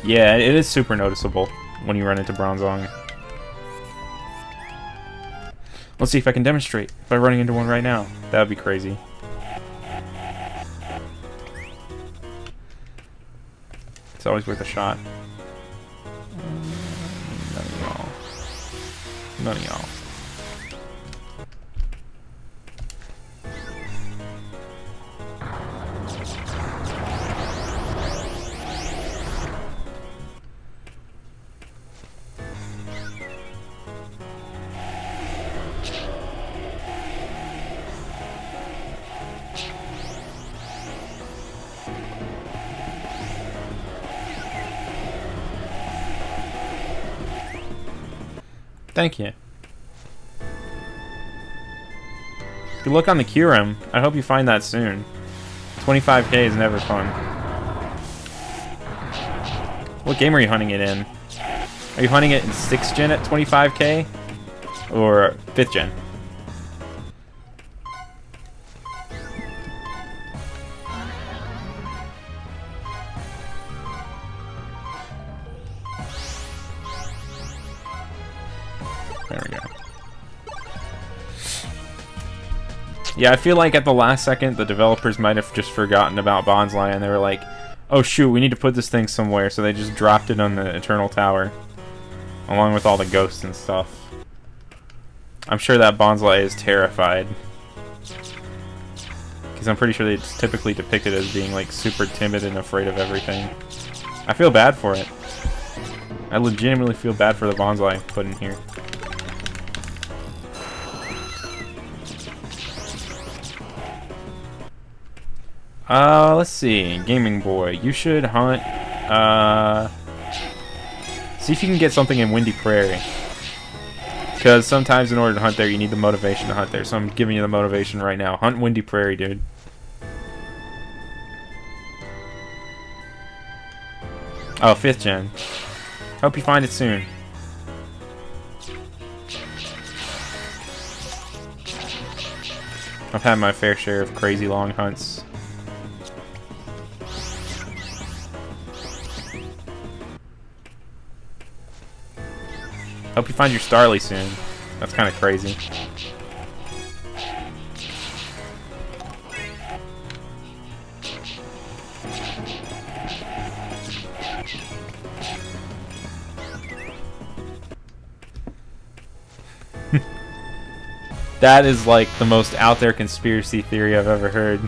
Yeah, it is super noticeable when you run into Bronzong. Let's see if I can demonstrate by running into one right now. That would be crazy. It's always worth a shot. None of y'all. None of y'all. Thank you. Good luck on the Kyurem. I hope you find that soon. 25k is never fun. What game are you hunting it in? Are you hunting it in 6th gen at 25k? Or 5th gen? There we go. Yeah, I feel like at the last second, the developers might have just forgotten about Bonsly, and they were like, oh shoot, we need to put this thing somewhere, so they just dropped it on the Eternal Tower. Along with all the ghosts and stuff. I'm sure that Bonsly is terrified. Because I'm pretty sure it's typically depicted as being like super timid and afraid of everything. I feel bad for it. I legitimately feel bad for the Bonsly put in here. Let's see. Gaming Boy. You should hunt, see if you can get something in Windy Prairie. Because sometimes in order to hunt there, you need the motivation to hunt there. So I'm giving you the motivation right now. Hunt Windy Prairie, dude. Oh, 5th gen. Hope you find it soon. I've had my fair share of crazy long hunts. Hope you find your Starly soon. That's kind of crazy. That is like the most out there conspiracy theory I've ever heard.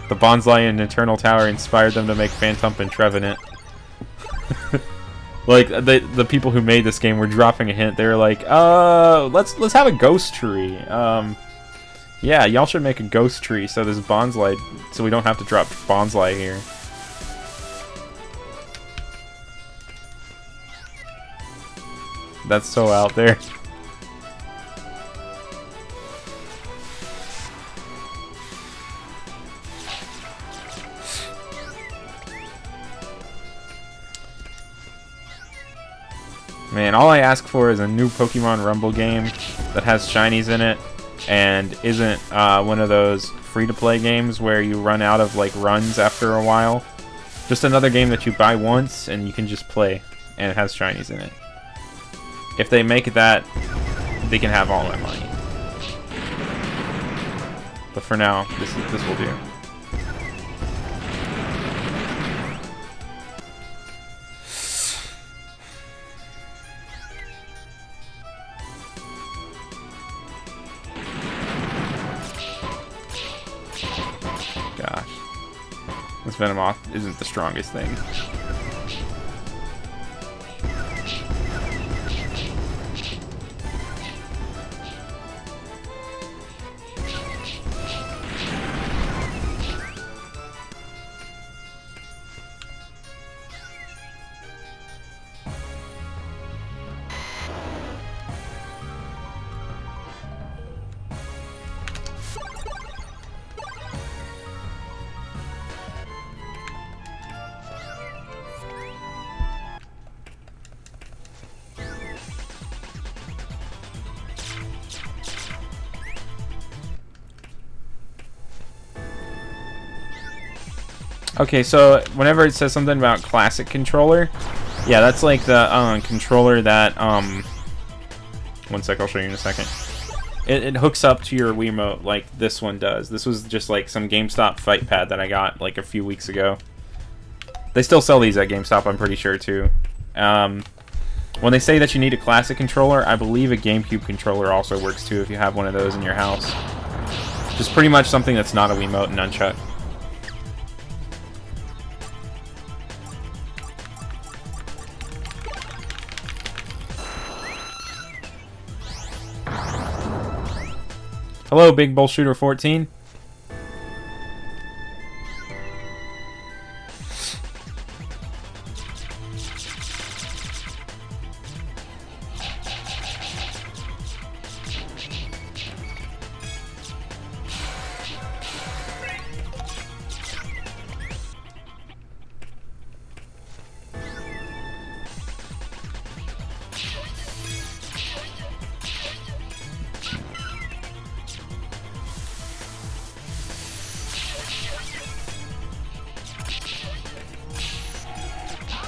The Bonsly and Eternal Tower inspired them to make Phantump and Trevenant. Like the people who made this game were dropping a hint. They were like, let's have a ghost tree. Yeah, y'all should make a ghost tree so this Bonsly, so we don't have to drop Bonsly here. That's so out there. Man, all I ask for is a new Pokemon Rumble game that has shinies in it and isn't one of those free-to-play games where you run out of like runs after a while. Just another game that you buy once and you can just play, and it has shinies in it. If they make that, they can have all my money. But for now, this will do. Gosh. This Venomoth isn't the strongest thing. Okay, so whenever it says something about classic controller, yeah, that's like the controller that, one sec, I'll show you in a second. It hooks up to your Wiimote like this one does. This was just like some GameStop fight pad that I got like a few weeks ago. They still sell these at GameStop, I'm pretty sure, too. When they say that you need a classic controller, I believe a GameCube controller also works, too, if you have one of those in your house. Just pretty much something that's not a Wiimote and nunchuck. Hello, Big Bull Shooter 14.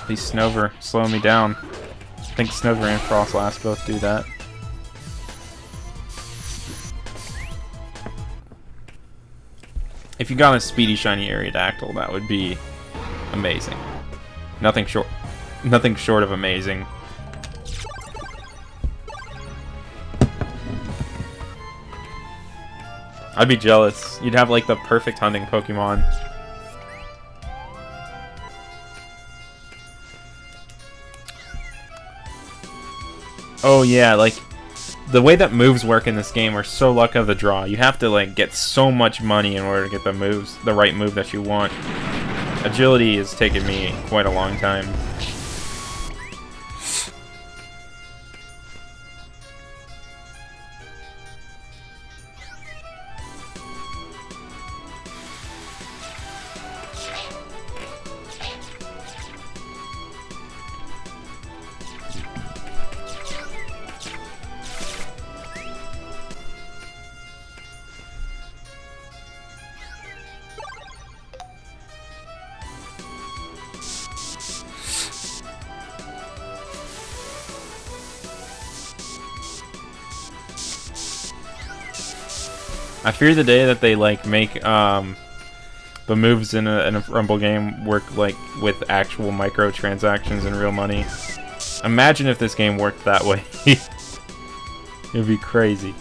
These Snover slow me down. I think Snover and Frostlass both do that. If you got a speedy shiny Aerodactyl, that would be amazing. Nothing short of amazing. I'd be jealous. You'd have like the perfect hunting Pokemon. Oh yeah, like the way that moves work in this game are so luck of the draw. You have to like get so much money in order to get the right move that you want. Agility has taken me quite a long time. I fear the day that they like make the moves in a Rumble game work like with actual microtransactions and real money. Imagine if this game worked that way. It'd be crazy.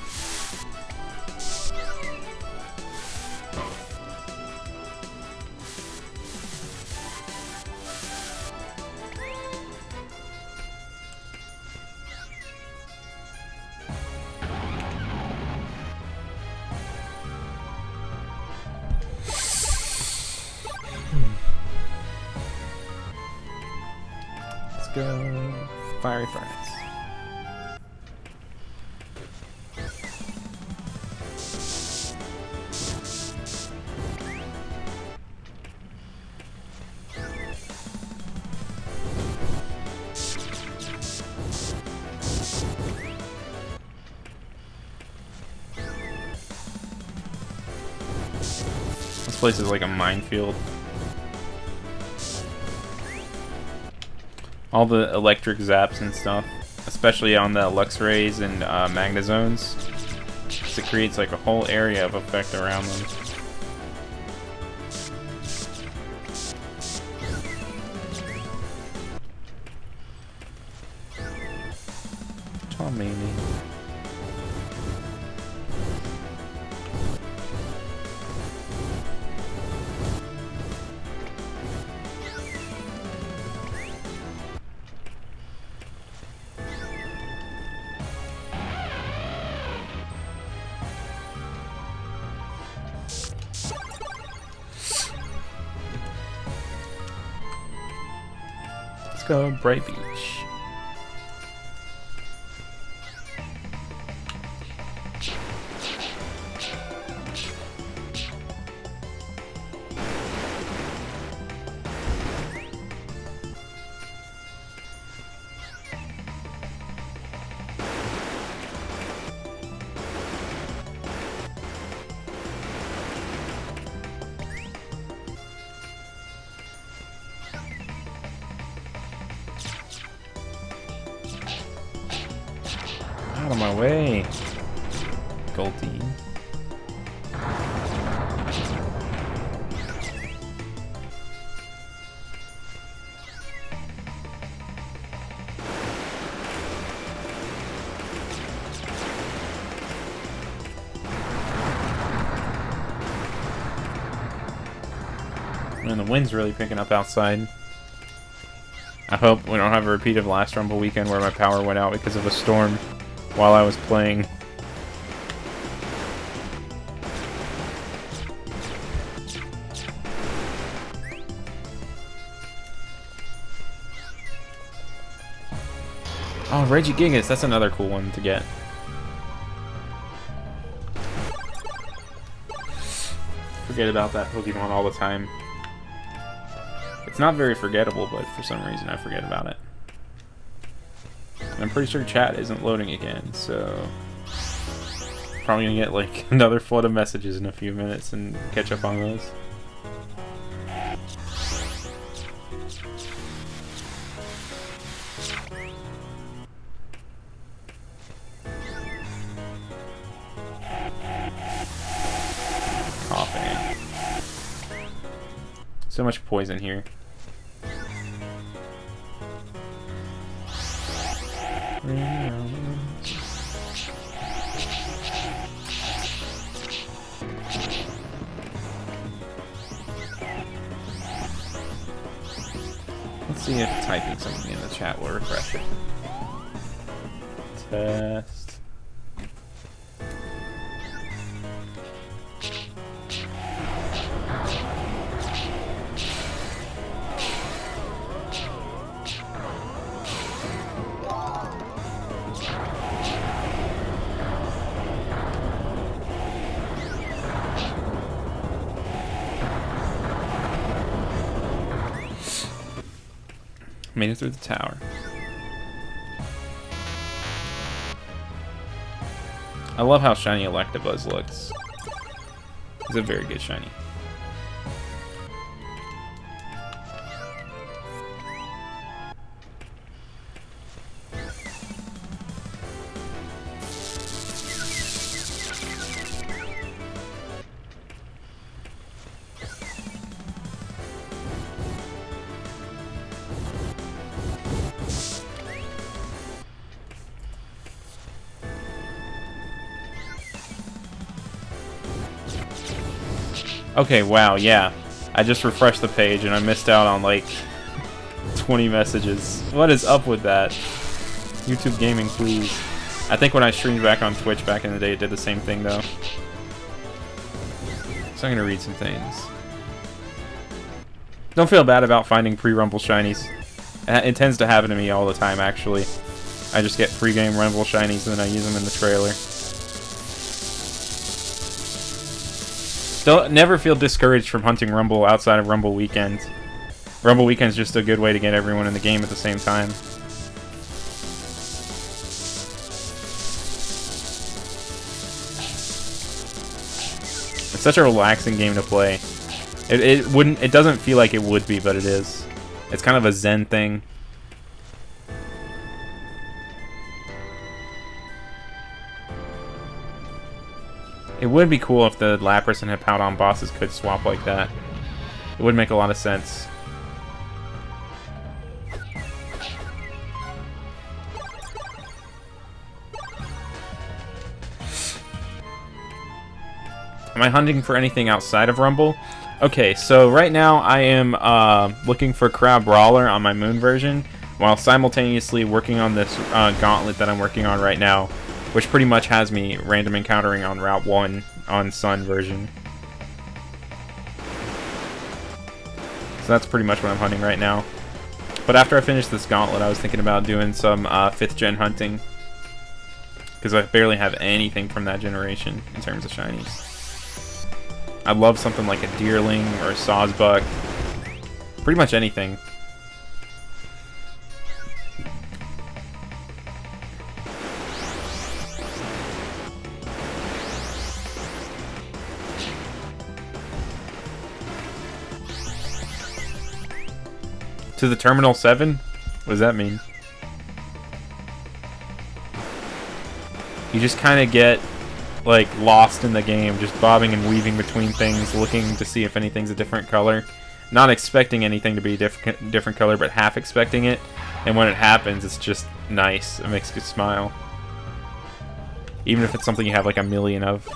Go Fiery Furnace. This place is like a minefield. All the electric zaps and stuff, especially on the Luxrays and Magnazones, it creates like a whole area of effect around them. Tommy. Go Bright Beach. Out of my way, Goldie. And the wind's really picking up outside. I hope we don't have a repeat of last Rumble weekend where my power went out because of a storm while I was playing. Oh, Regigigas, that's another cool one to get. Forget about that Pokemon all the time. It's not very forgettable, but for some reason I forget about it. And I'm pretty sure chat isn't loading again, so probably gonna get like another flood of messages in a few minutes and catch up on those. Coughing. So much poison here. Let's see if typing something in the chat will refresh it. Test. Made it through the tower. I love how shiny Electabuzz looks. It's a very good shiny. Okay, wow, yeah. I just refreshed the page and I missed out on like 20 messages. What is up with that? YouTube Gaming, please. I think when I streamed back on Twitch back in the day, it did the same thing though. So I'm gonna read some things. Don't feel bad about finding pre-Rumble shinies. It tends to happen to me all the time, actually. I just get pre-game Rumble shinies and then I use them in the trailer. Never feel discouraged from hunting Rumble outside of Rumble Weekend. Rumble Weekend's just a good way to get everyone in the game at the same time. It's such a relaxing game to play. It doesn't feel like it would be, but it is. It's kind of a zen thing. It would be cool if the Lapras and Hippowdon bosses could swap like that. It would make a lot of sense. Am I hunting for anything outside of Rumble? Okay, so right now I am looking for Crab Brawler on my Moon version, while simultaneously working on this gauntlet that I'm working on right now, which pretty much has me random encountering on Route 1 on Sun version. So that's pretty much what I'm hunting right now. But after I finish this gauntlet, I was thinking about doing some 5th gen hunting, because I barely have anything from that generation in terms of shinies. I love something like a Deerling or a Sawsbuck. Pretty much anything. To the Terminal 7? What does that mean? You just kind of get like lost in the game, just bobbing and weaving between things, looking to see if anything's a different color. Not expecting anything to be different color, but half expecting it. And when it happens, it's just nice. It makes you smile. Even if it's something you have like a million of.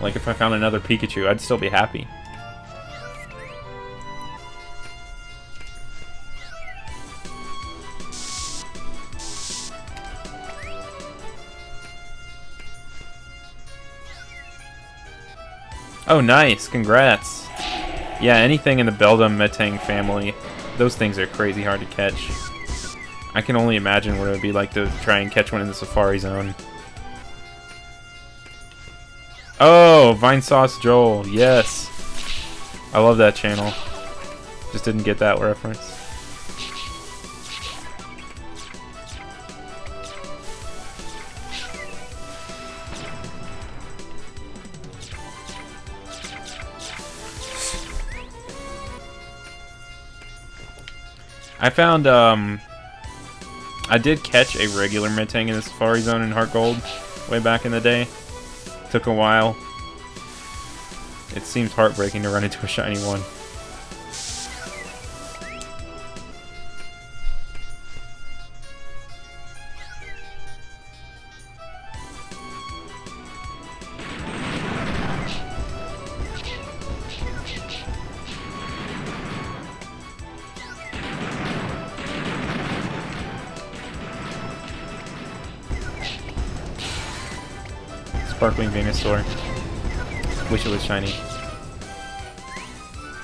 Like if I found another Pikachu, I'd still be happy. Oh, nice. Congrats. Yeah, anything in the Beldum Metang family, those things are crazy hard to catch. I can only imagine what it would be like to try and catch one in the Safari Zone. Oh, Vine Sauce Joel. Yes. I love that channel. Just didn't get that reference. I found, I did catch a regular Metang in the Safari Zone in Heart Gold way back in the day. Took a while. It seems heartbreaking to run into a shiny one. Sparkling Venusaur. Wish it was shiny.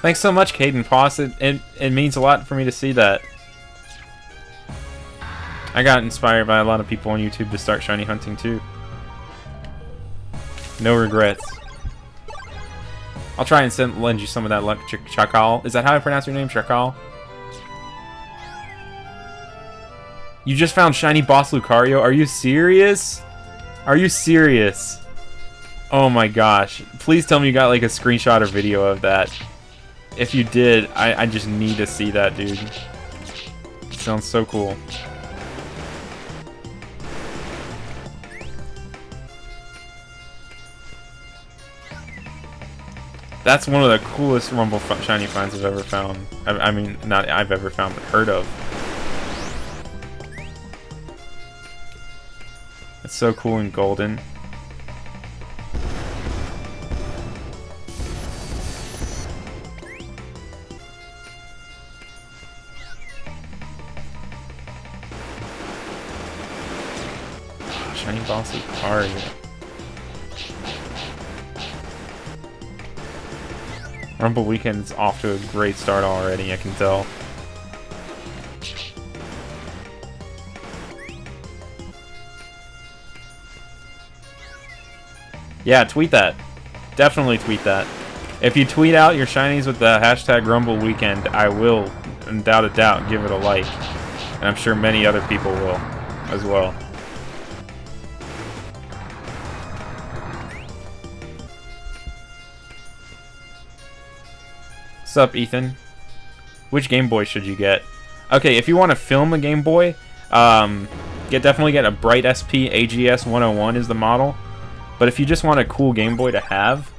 Thanks so much, Caden Poss. It means a lot for me to see that. I got inspired by a lot of people on YouTube to start shiny hunting too. No regrets. I'll try and lend you some of that luck, Chakal. Is that how I pronounce your name, Chakal? You just found shiny boss Lucario? Are you serious? Are you serious? Oh my gosh. Please tell me you got like a screenshot or video of that. If you did, I just need to see that, dude. It sounds so cool. That's one of the coolest Rumble shiny finds I've ever found. I mean, not I've ever found, but heard of. It's so cool and golden. Shiny boss Lucario. Rumble Weekend's off to a great start already, I can tell. Yeah, tweet that. Definitely tweet that. If you tweet out your shinies with the hashtag Rumble Weekend, I will, without a doubt, give it a like. And I'm sure many other people will as well. What's up, Ethan? Which Game Boy should you get? Okay, if you want to film a Game Boy, definitely get a Bright SP AGS 101 is the model. But if you just want a cool Game Boy to have,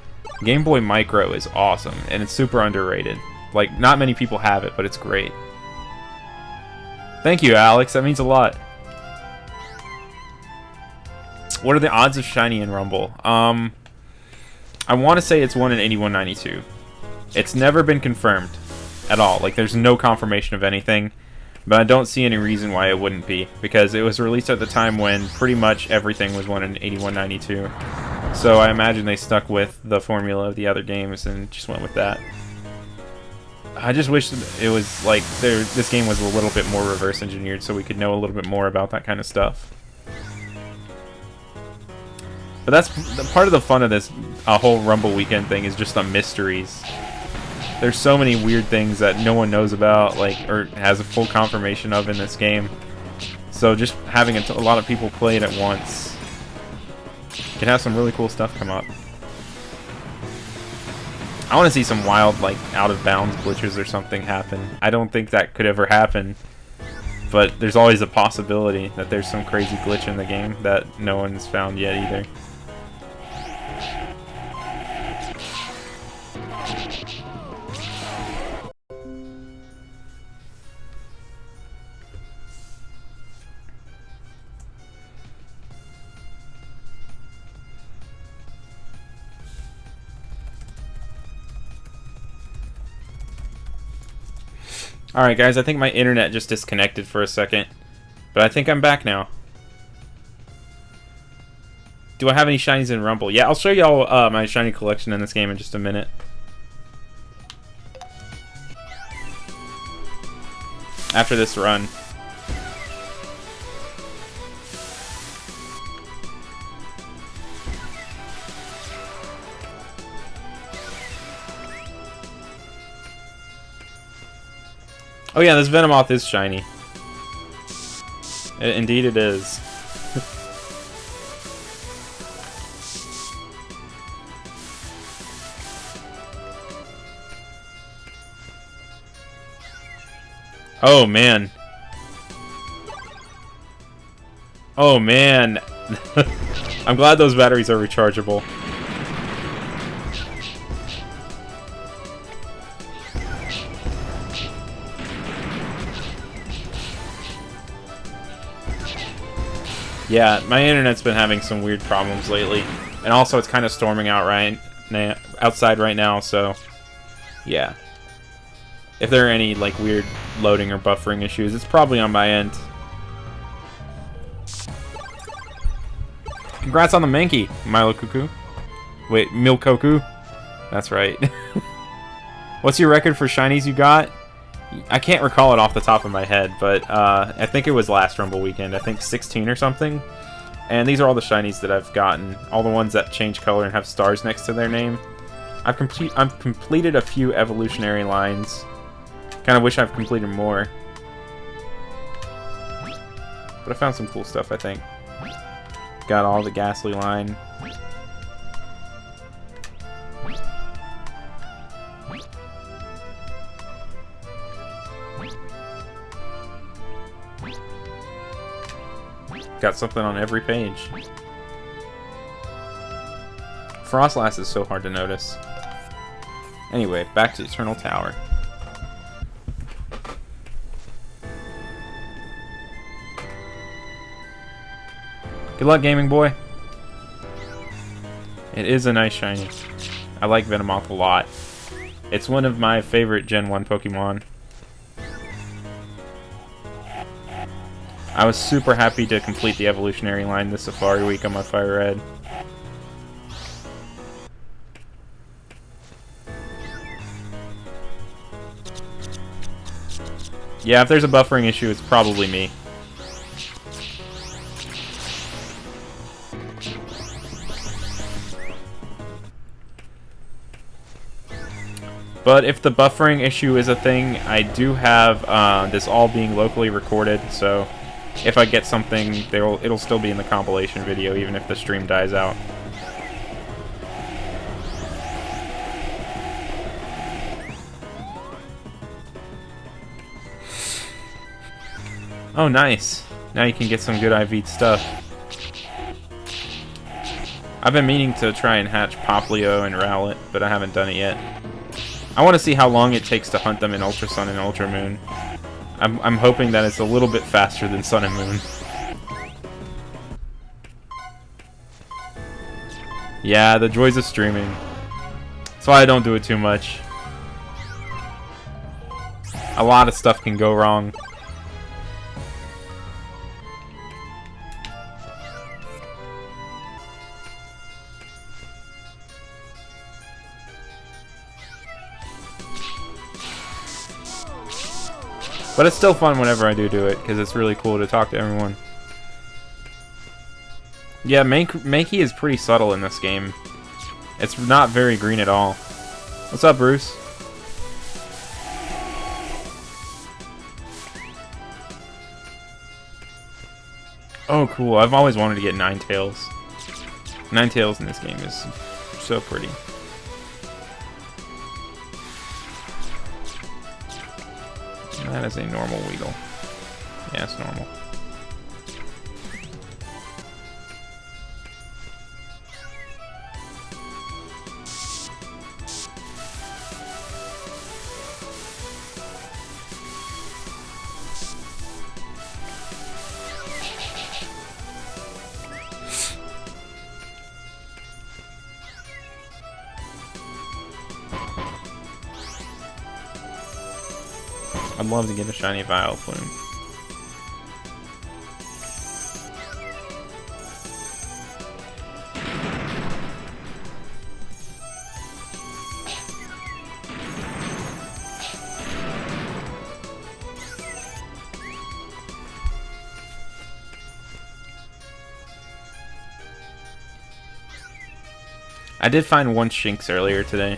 Game Boy Micro is awesome, and it's super underrated. Like, not many people have it, but it's great. Thank you, Alex. That means a lot. What are the odds of shiny in Rumble? I want to say it's 1 in 8192. It's never been confirmed at all. Like, there's no confirmation of anything. But I don't see any reason why it wouldn't be. Because it was released at the time when pretty much everything was 1 in 8192. So I imagine they stuck with the formula of the other games and just went with that. I just wish it was like this game was a little bit more reverse engineered so we could know a little bit more about that kind of stuff. But that's part of the fun of this whole Rumble Weekend thing is just the mysteries. There's so many weird things that no one knows about, like, or has a full confirmation of in this game. So just having a lot of people play it at once can have some really cool stuff come up. I want to see some wild, like, out-of-bounds glitches or something happen. I don't think that could ever happen, but there's always a possibility that there's some crazy glitch in the game that no one's found yet either. Alright guys, I think my internet just disconnected for a second. But I think I'm back now. Do I have any shinies in Rumble? Yeah, I'll show y'all my shiny collection in this game in just a minute. After this run. Oh yeah, this Venomoth is shiny. Indeed it is. Oh man. Oh man. I'm glad those batteries are rechargeable. Yeah, my internet's been having some weird problems lately, and also it's kind of storming out outside right now, so yeah. If there are any like weird loading or buffering issues, it's probably on my end. Congrats on the Mankey, Milo Cuckoo. Wait, Milkoku? That's right. What's your record for shinies you got? I can't recall it off the top of my head, but I think it was last Rumble weekend. I think 16 or something. And these are all the shinies that I've gotten. All the ones that change color and have stars next to their name. I've completed a few evolutionary lines. Kind of wish I've completed more. But I found some cool stuff, I think. Got all the Ghastly line. Got something on every page. Frostlass is so hard to notice. Anyway, back to Eternal Tower. Good luck, gaming boy. It is a nice shiny. I like Venomoth a lot. It's one of my favorite Gen 1 Pokemon. I was super happy to complete the evolutionary line this Safari week on my Fire Red. Yeah, if there's a buffering issue, it's probably me. But if the buffering issue is a thing, I do have this all being locally recorded, so if I get something, it'll still be in the compilation video, even if the stream dies out. Oh, nice. Now you can get some good IV stuff. I've been meaning to try and hatch Poplio and Rowlet, but I haven't done it yet. I want to see how long it takes to hunt them in Ultra Sun and Ultra Moon. I'm hoping that it's a little bit faster than Sun and Moon. Yeah, the joys of streaming. That's why I don't do it too much. A lot of stuff can go wrong. But it's still fun whenever I do it, because it's really cool to talk to everyone. Yeah, Mankey is pretty subtle in this game. It's not very green at all. What's up, Bruce? Oh, cool. I've always wanted to get Ninetales. Ninetales in this game is so pretty. That is a normal Weedle. Yeah, it's normal. I'd love to get a shiny Vileplume. I did find one Shinx earlier today.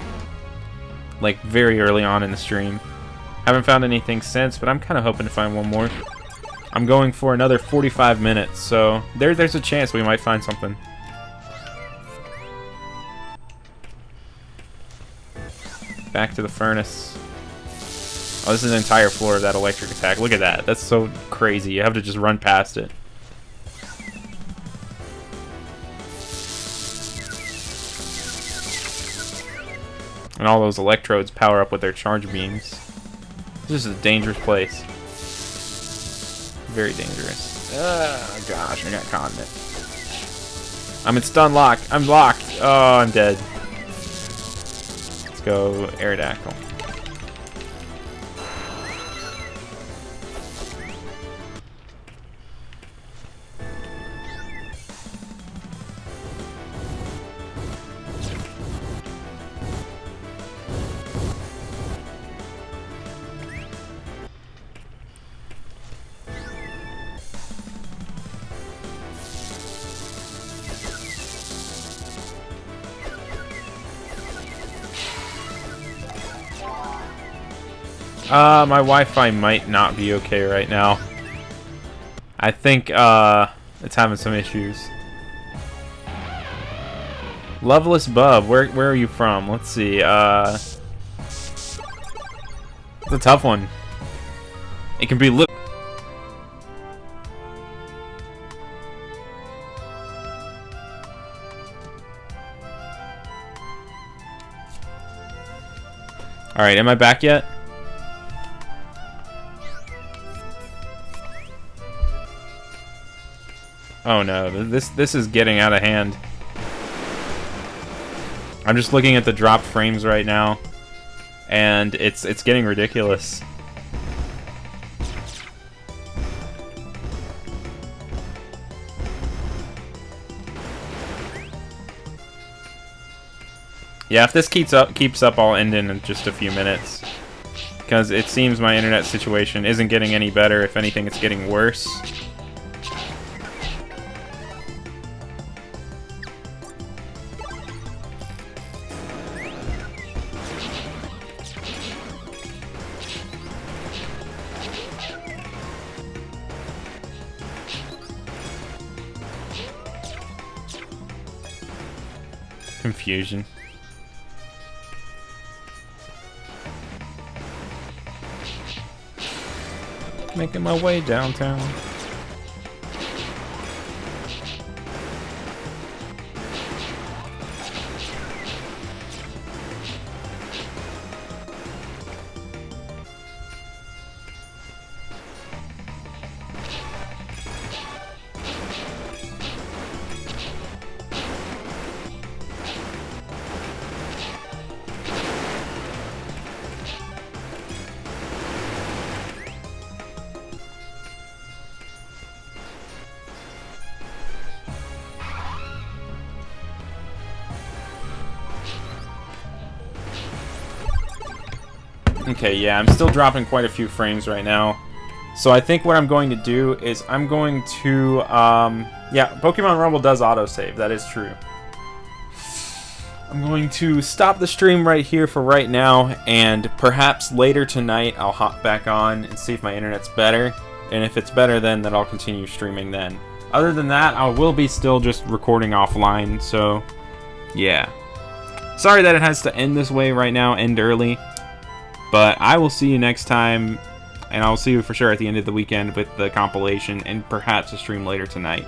Like, very early on in the stream. Haven't found anything since, but I'm kind of hoping to find one more. I'm going for another 45 minutes, so there's a chance we might find something. Back to the furnace. Oh, this is an entire floor of that electric attack. Look at that. That's so crazy. You have to just run past it. And all those electrodes power up with their charge beams. This is a dangerous place. Very dangerous. Oh gosh, I got caught in it. I'm in stun lock. I'm locked. Oh, I'm dead. Let's go Aerodactyl. My Wi-Fi might not be okay right now. I think it's having some issues. Loveless Bub, where are you from? Let's see. It's a tough one. It can be Alright, am I back yet? Oh no, this is getting out of hand. I'm just looking at the dropped frames right now, and it's getting ridiculous. Yeah, if this keeps up, I'll end in just a few minutes, because it seems my internet situation isn't getting any better. If anything, it's getting worse. Confusion. Making my way downtown. Okay, yeah, I'm still dropping quite a few frames right now. So I think what I'm going to do is I'm going to, yeah, Pokemon Rumble does autosave, that is true. I'm going to stop the stream right here for right now, and perhaps later tonight I'll hop back on and see if my internet's better. And if it's better then I'll continue streaming then. Other than that, I will be still just recording offline, so yeah. Sorry that it has to end this way right now, end early. But I will see you next time, and I'll see you for sure at the end of the weekend with the compilation and perhaps a stream later tonight.